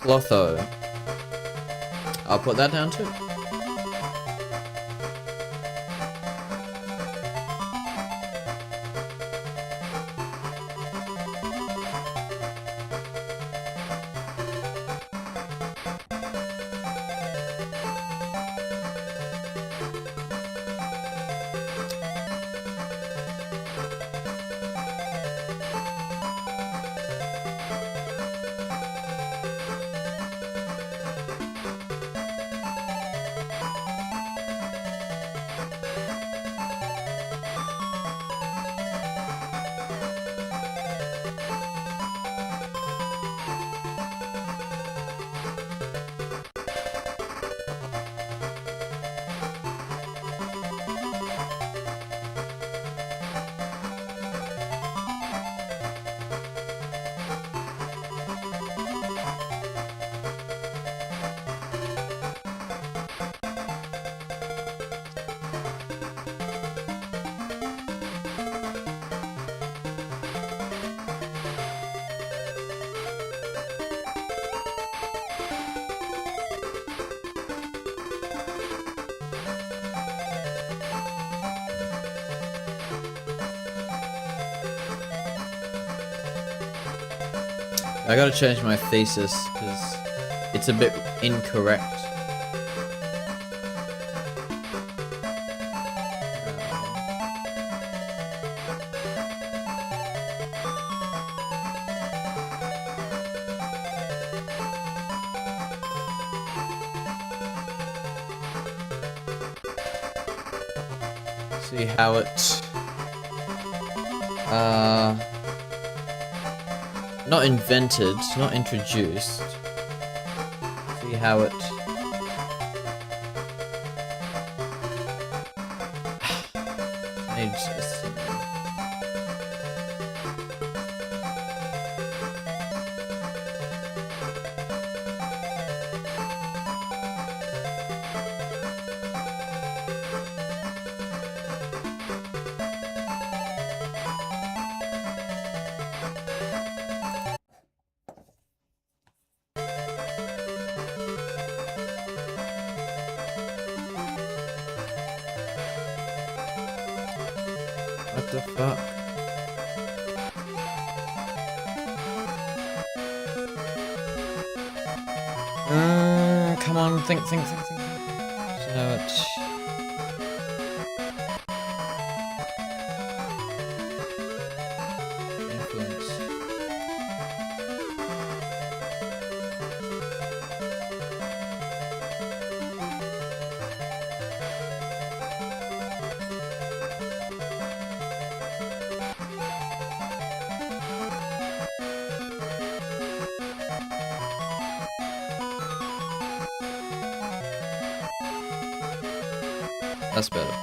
Clotho. I'll put that down too. I gotta change my thesis because it's a bit incorrect. See how it not invented, not introduced. See how it I need this. the fuck? Come on, think. So much. Influence. That's better.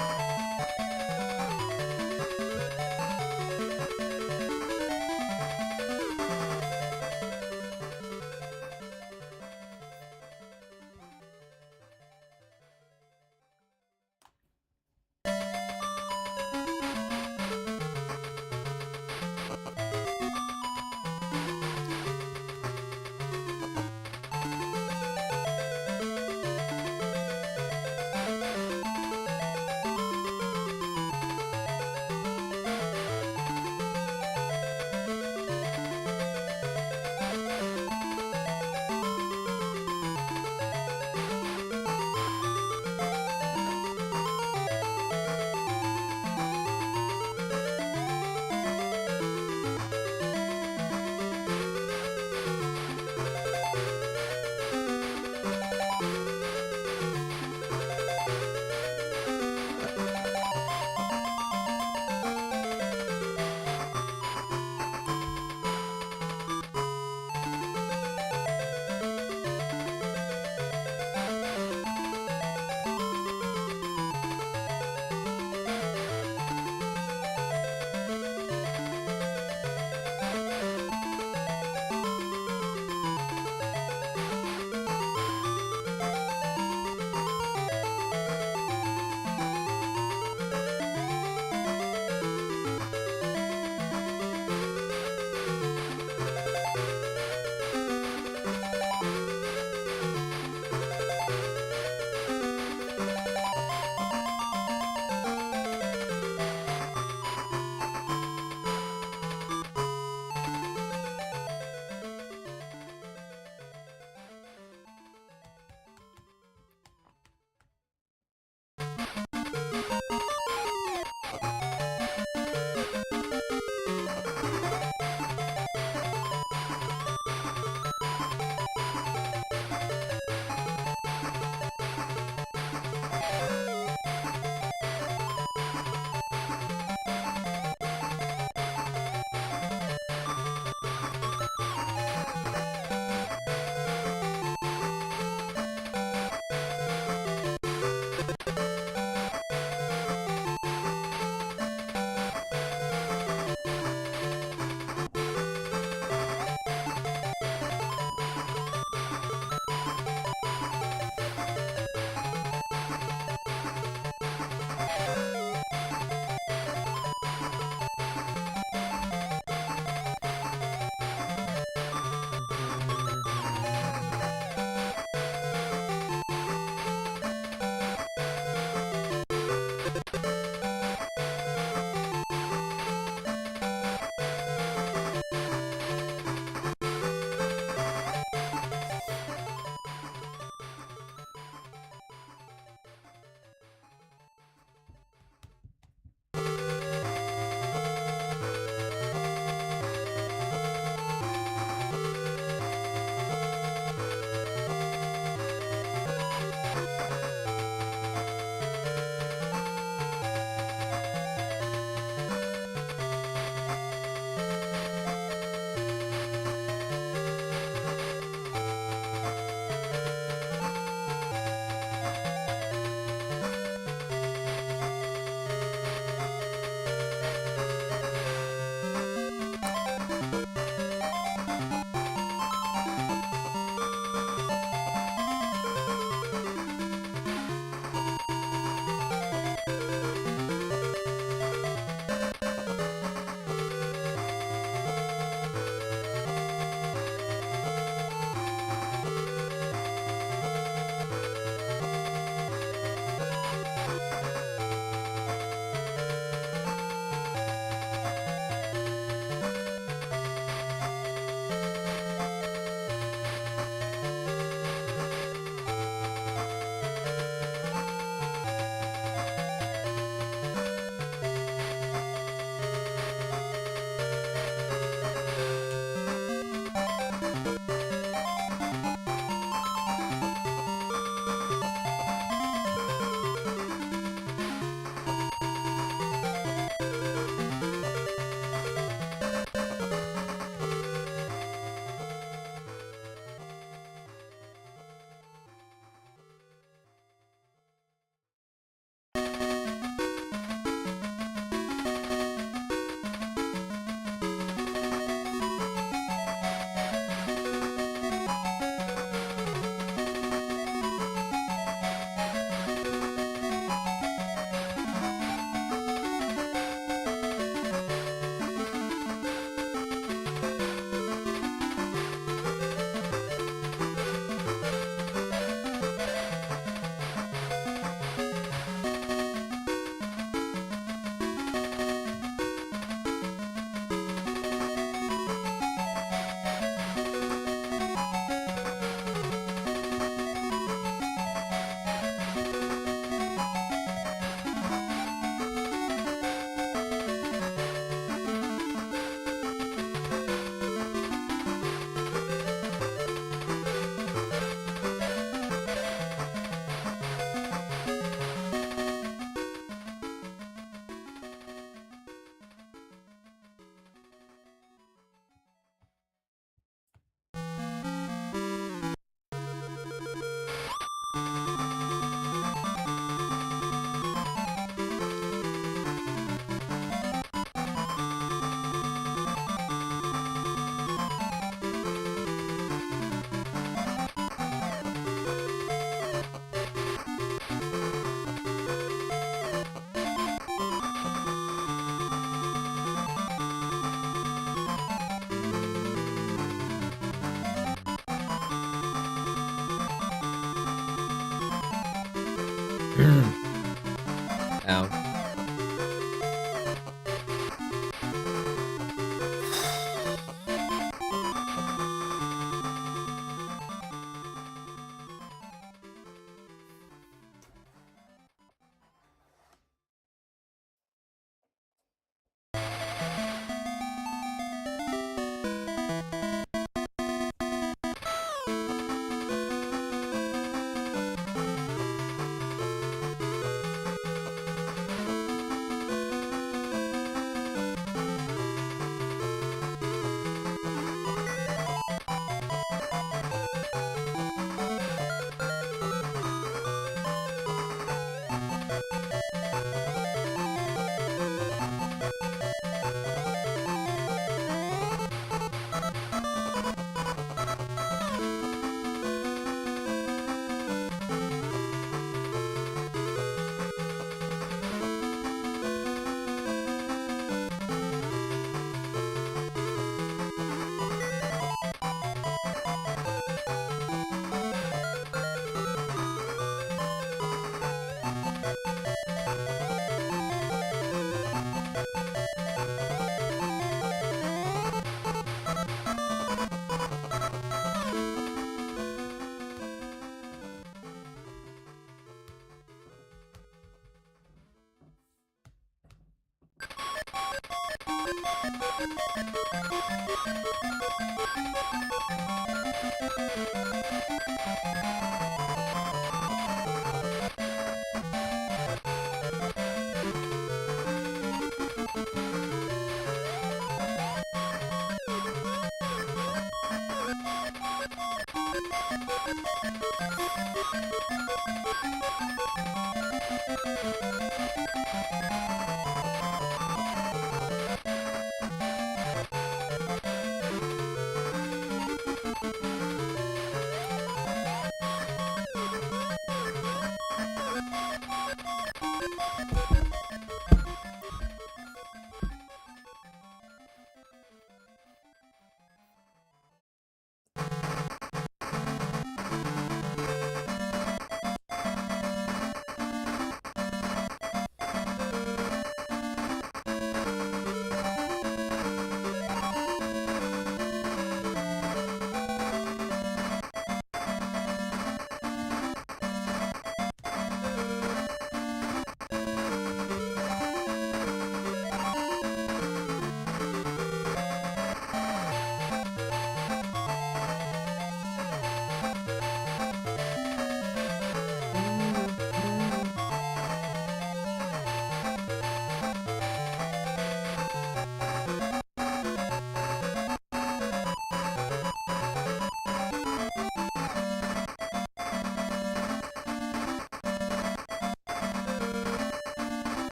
Ow.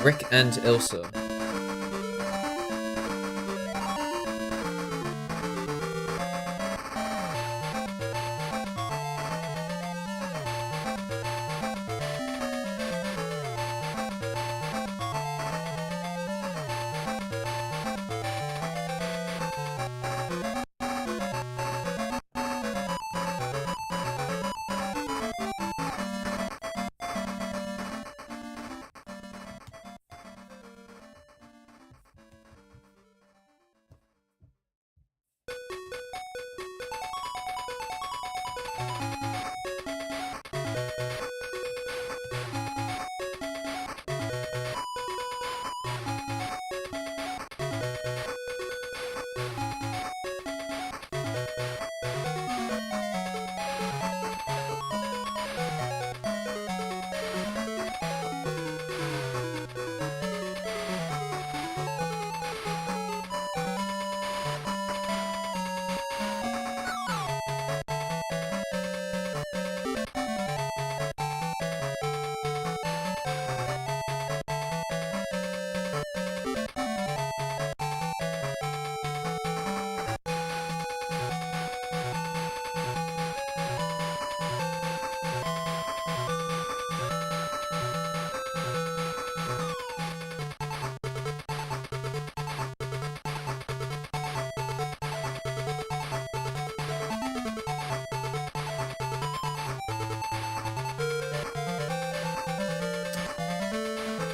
Rick and Ilsa.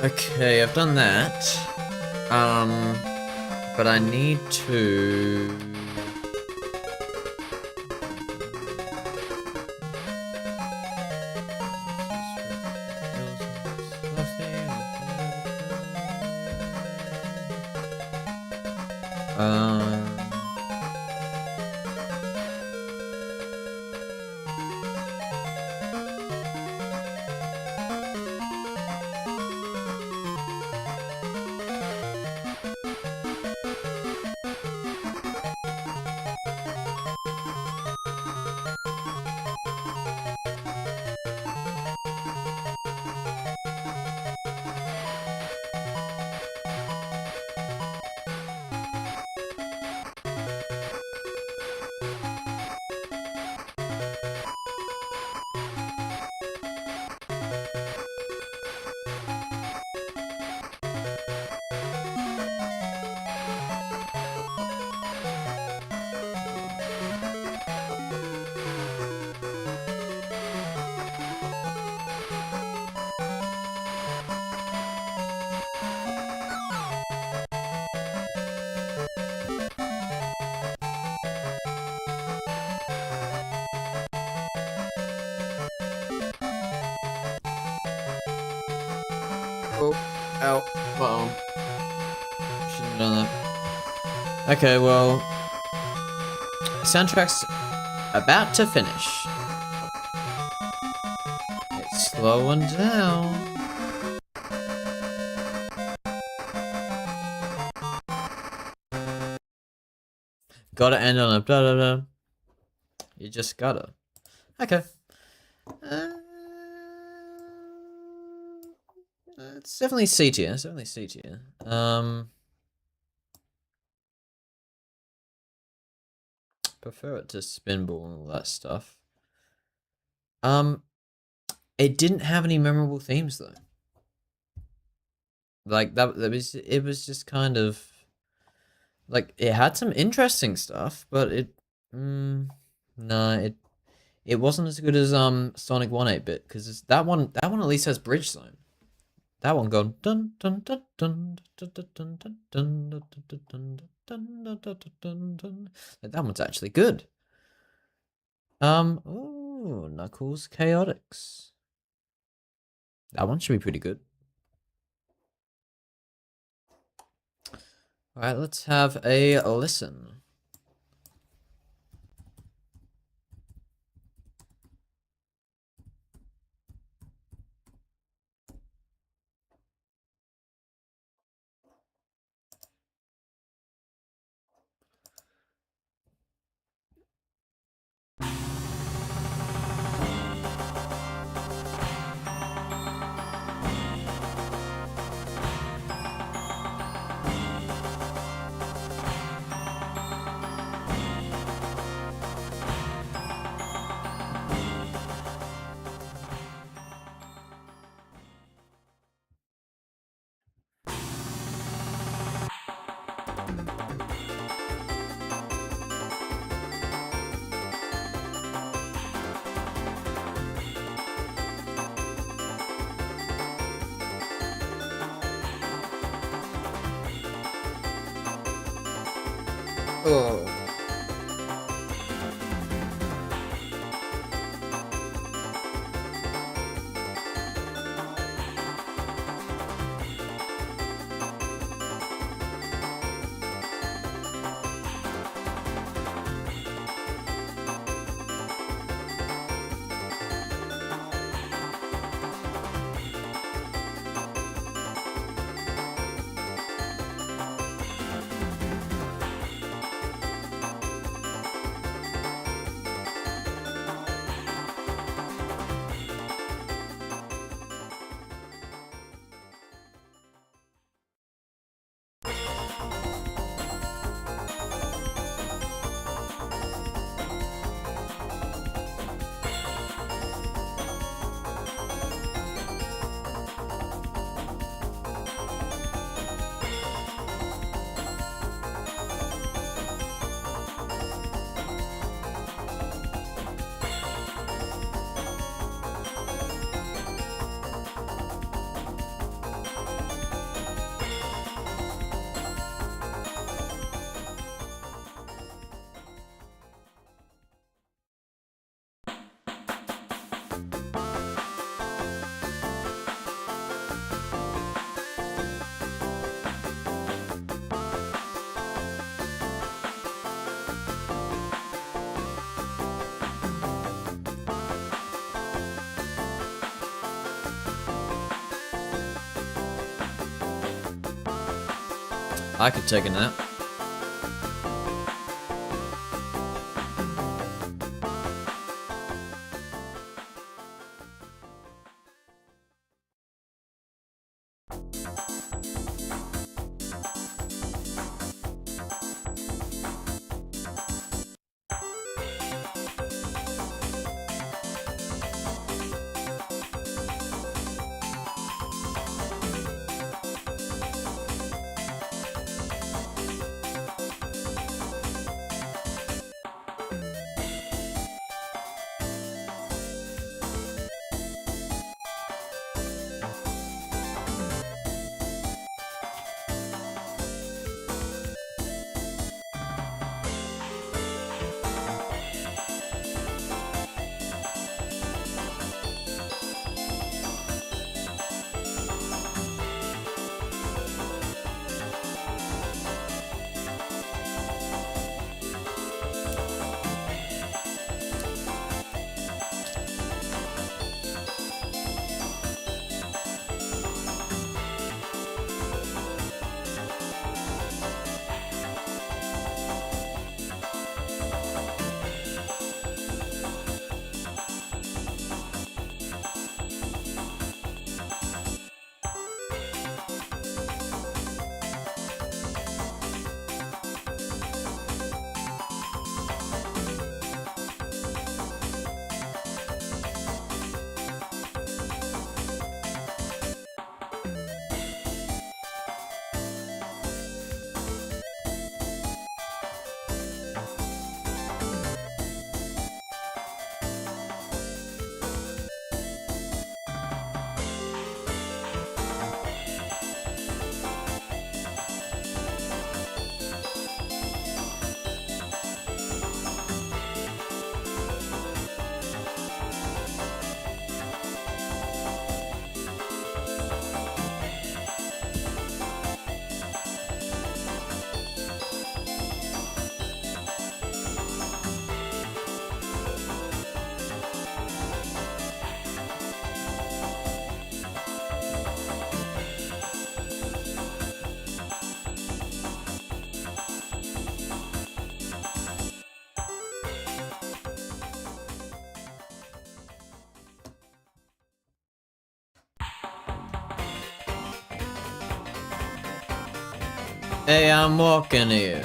Okay, I've done that. But I need to... Um... Oh, ow, bottom. Shouldn't have done that. Okay, well, soundtrack's about to finish. It's slowing down. Gotta end on a blah blah blah. You just gotta. Okay. It's definitely C tier. It's definitely C tier. Prefer it to Spinball and all that stuff. It didn't have any memorable themes though. Like it was just kind of like it had some interesting stuff, but it wasn't as good as Sonic 1 8-bit because that one at least has Bridge Zone. That one going dun dun dun dun dun dun dun dun dun dun dun dun dun dun. Like that one's actually good. Oh, Knuckles Chaotix. That one should be pretty good. All right, let's have a listen. Oh. I could take a nap. Hey, I'm walking here.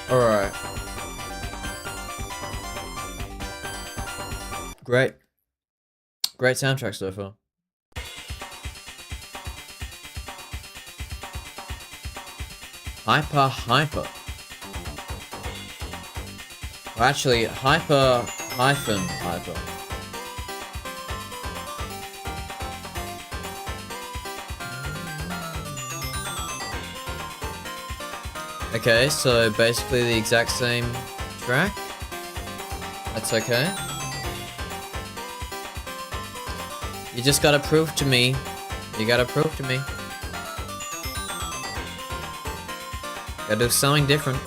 Alright. Great. Great soundtrack so far. Hyper. Or actually, hyper. Okay, so basically the exact same track. That's okay. You just gotta prove to me. You gotta prove to me. Gotta do something different.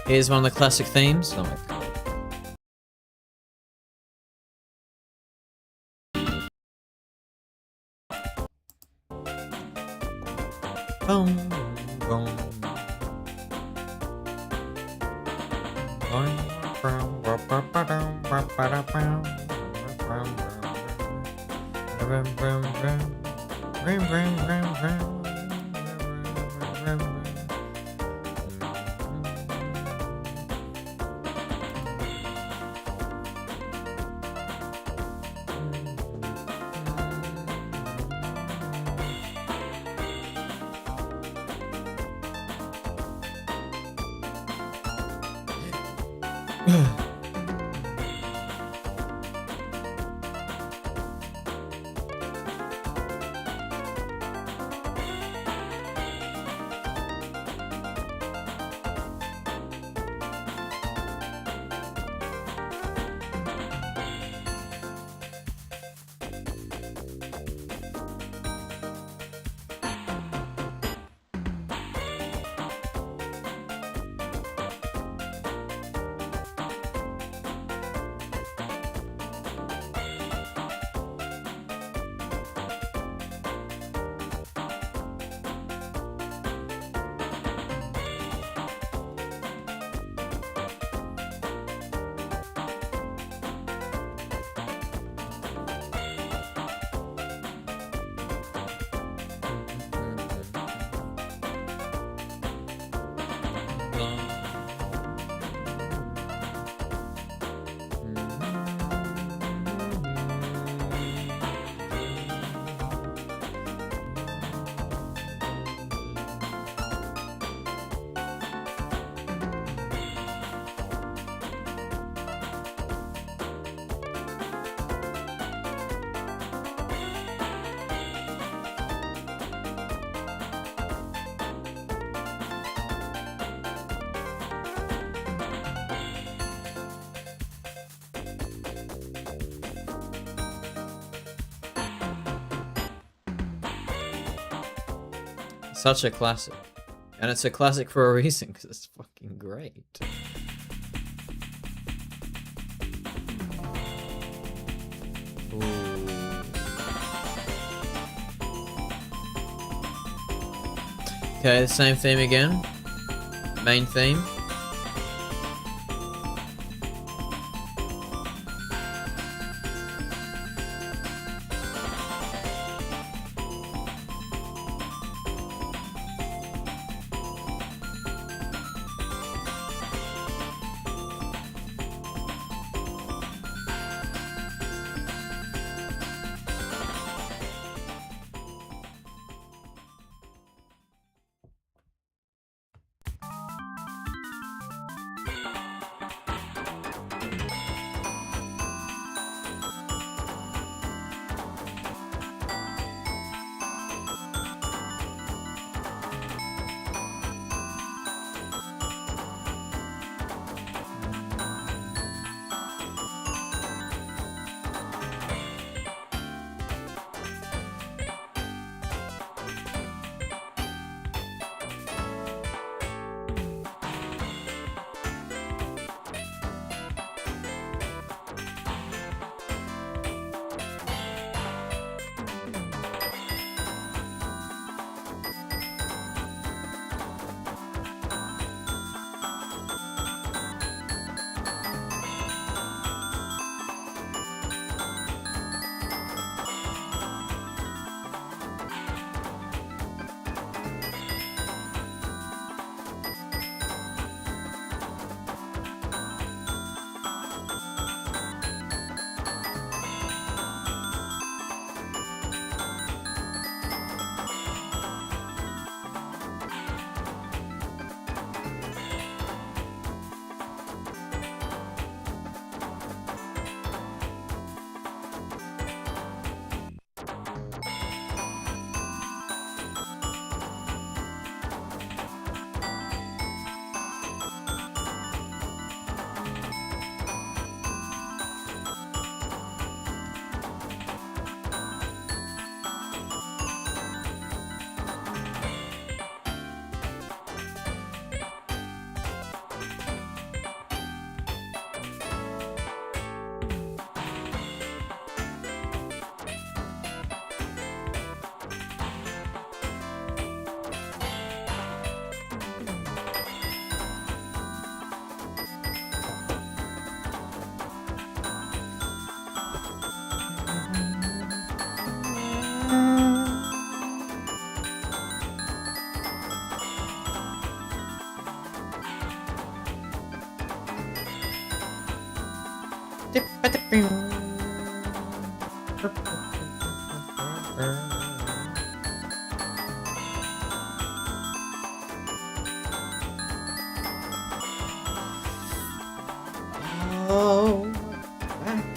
Here's one of the classic themes. Oh my god. Boom, boom. Such a classic. And it's a classic for a reason, because it's fucking great. Ooh. Okay, the same theme again. Main theme. Oh, back.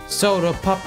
Soda pop.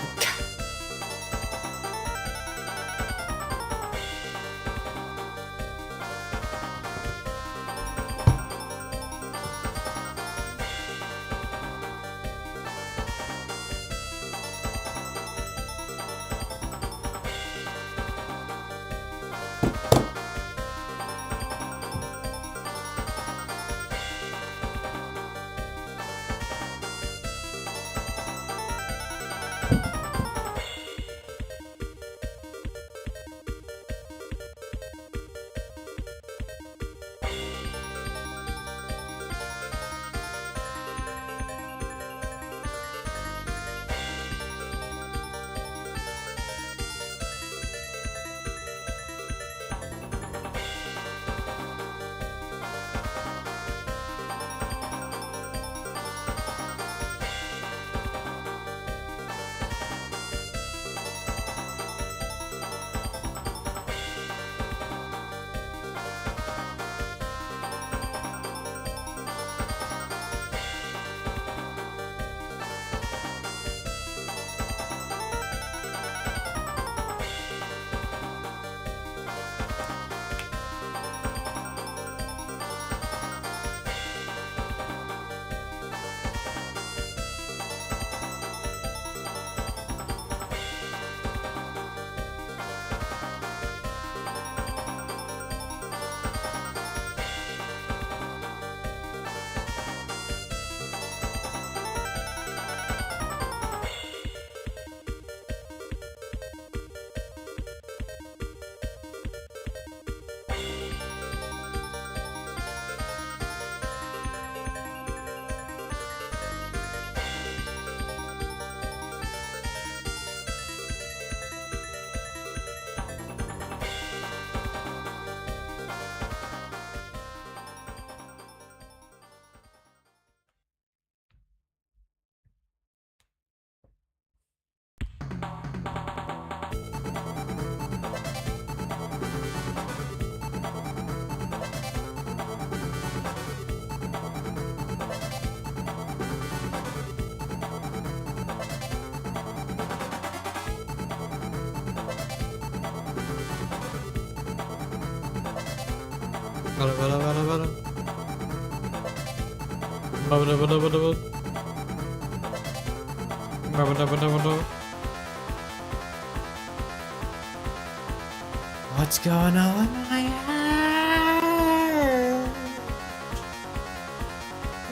What's going on in my head?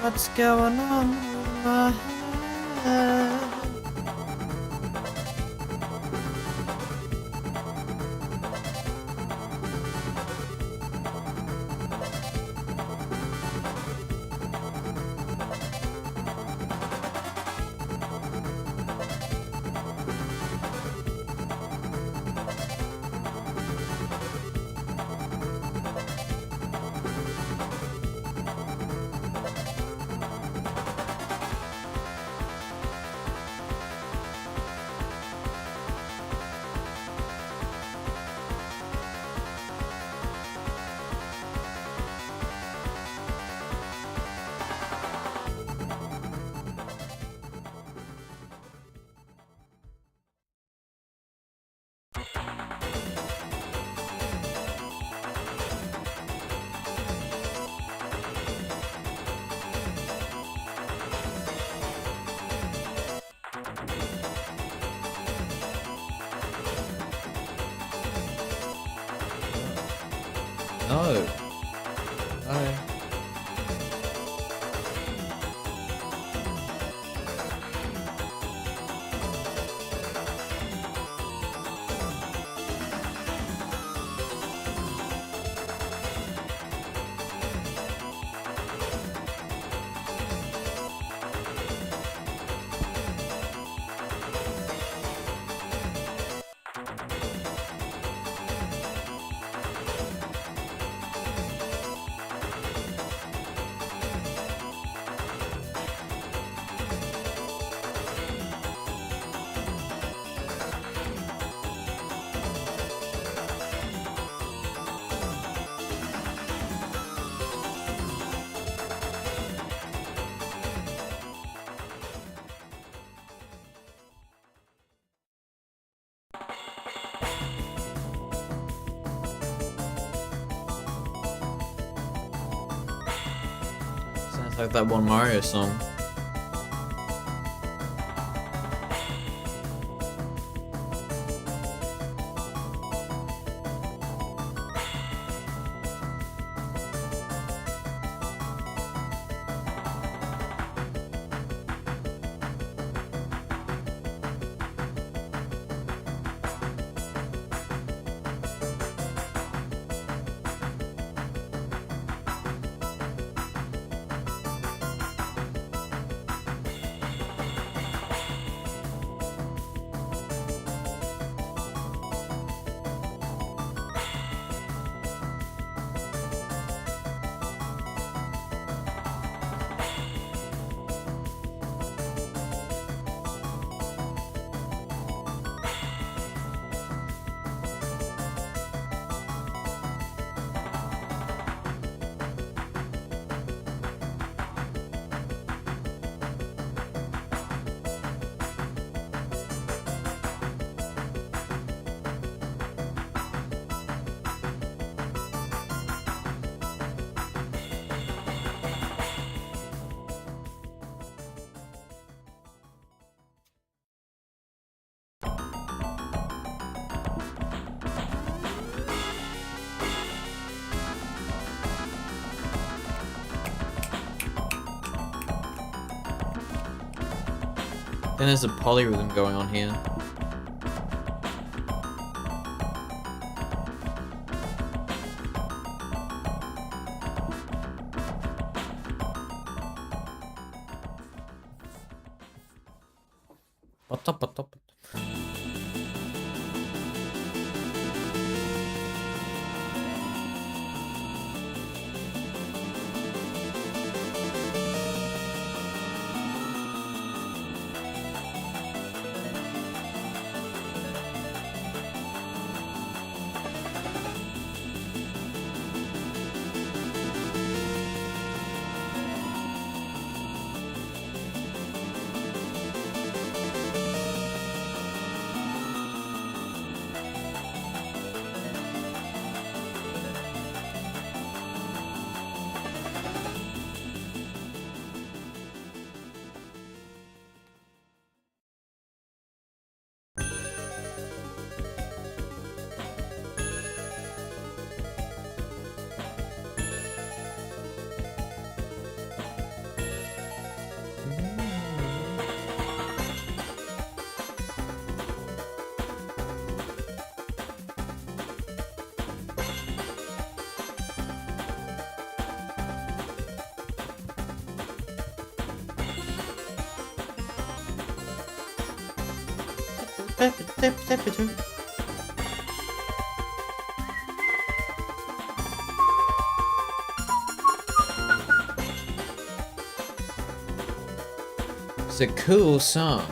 What's going on in my head? No. No. Sounds like that one Mario song. Then there's a polyrhythm going on here. It's a cool song.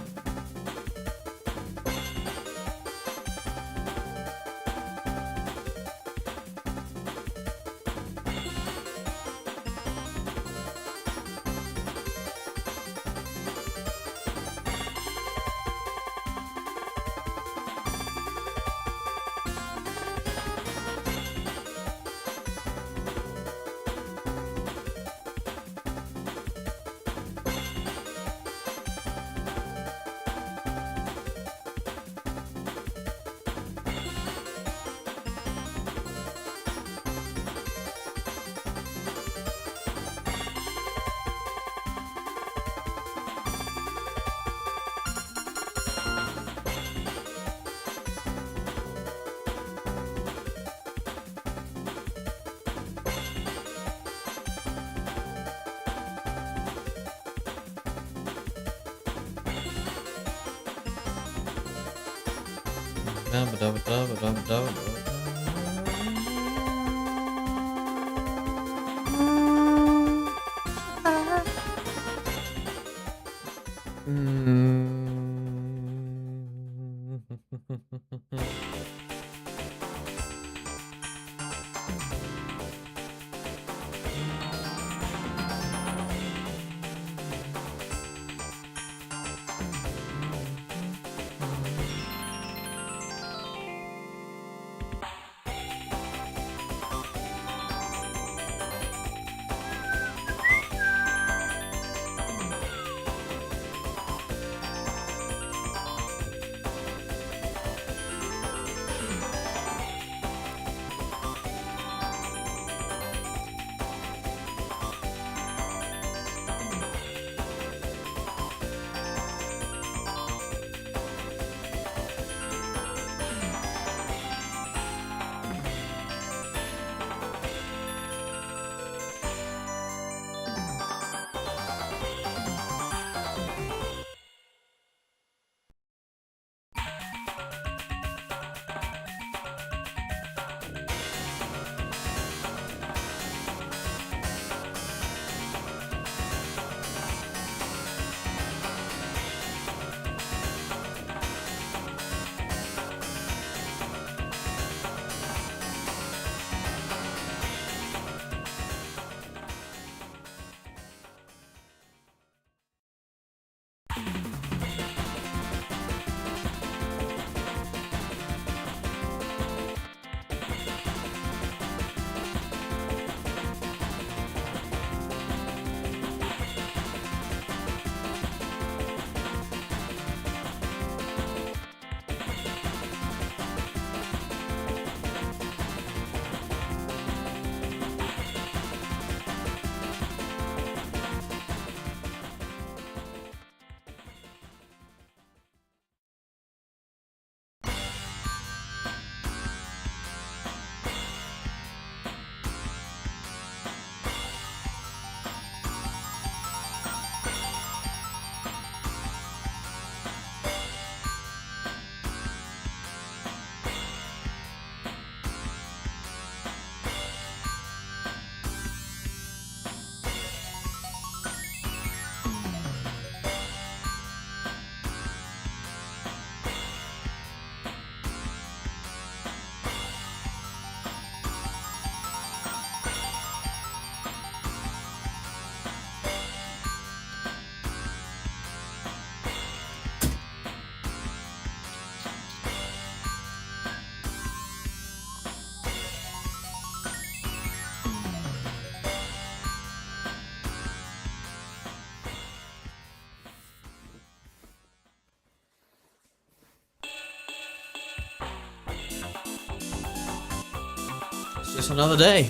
Just another day.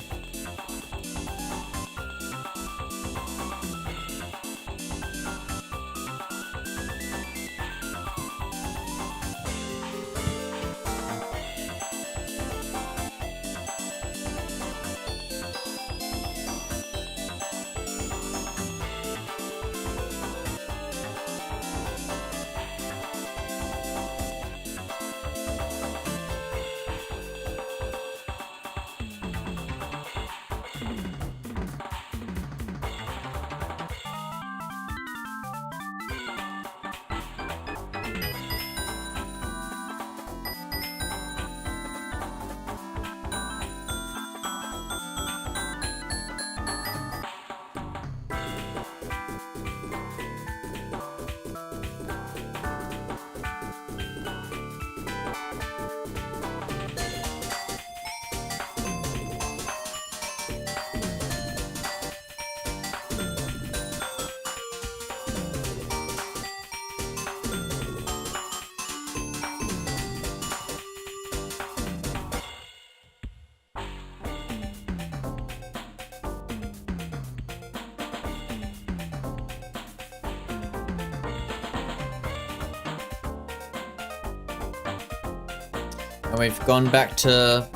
And we've gone back to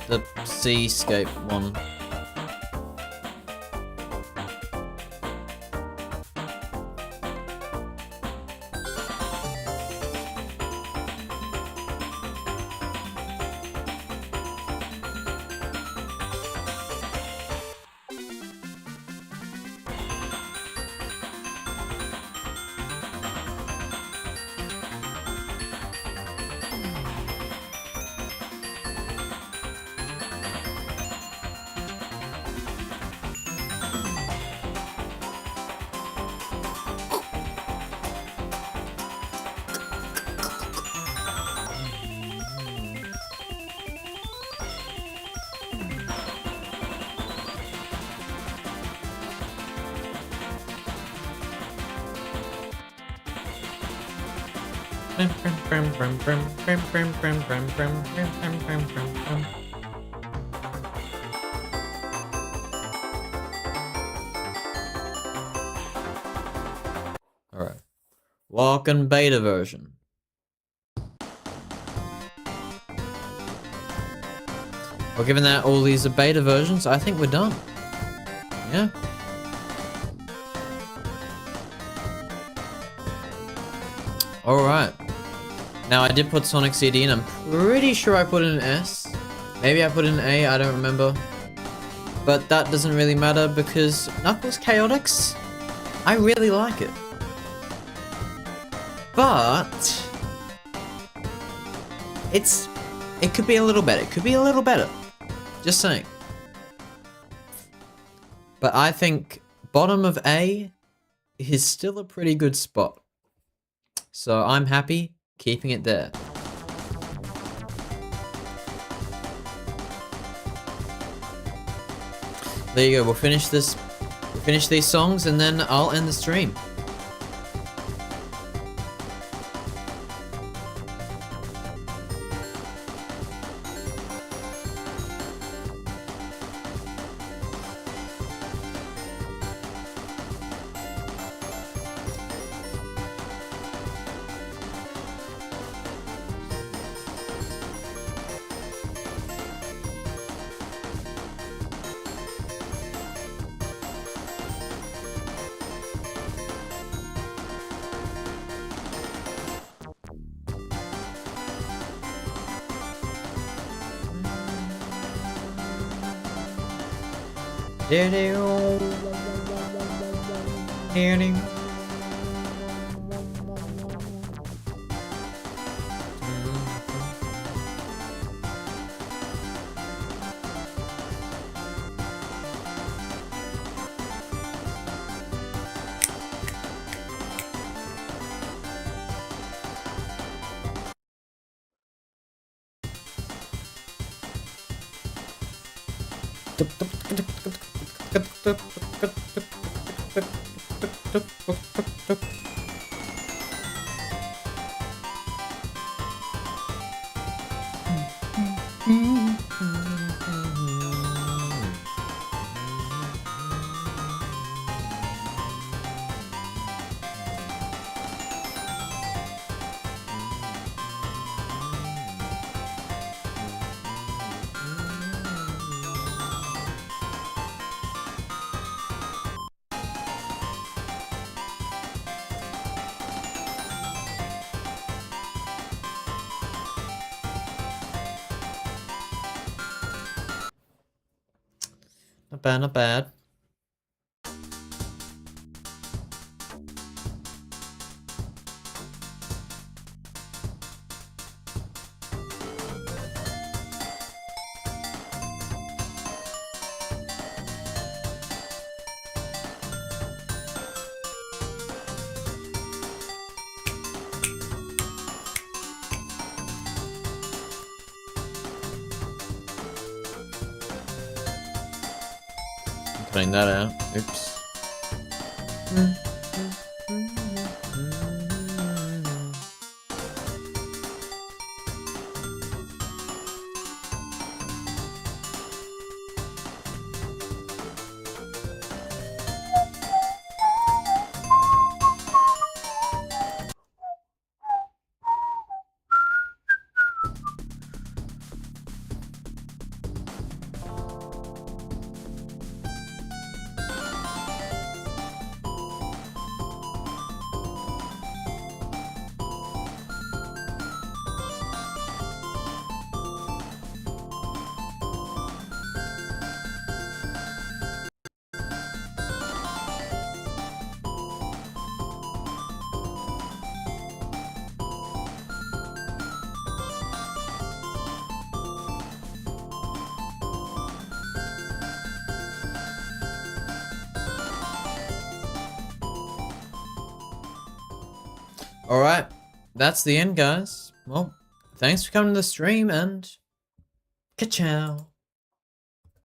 the seascape one. Alright. Lock and beta version. Well, given that all these are beta versions, I think we're done. Yeah. Alright. Now, I did put Sonic CD, and I'm pretty sure I put in an S. Maybe I put in an A, I don't remember. But that doesn't really matter, because Knuckles Chaotix, I really like it. But it could be a little better. It could be a little better. Just saying. But I think bottom of A is still a pretty good spot. So I'm happy keeping it there. There you go. We'll finish this. We'll finish these songs and then I'll end the stream. Not bad, not bad. Cutting that out. Oops. Alright, that's the end, guys. Well, thanks for coming to the stream, and ka-chow.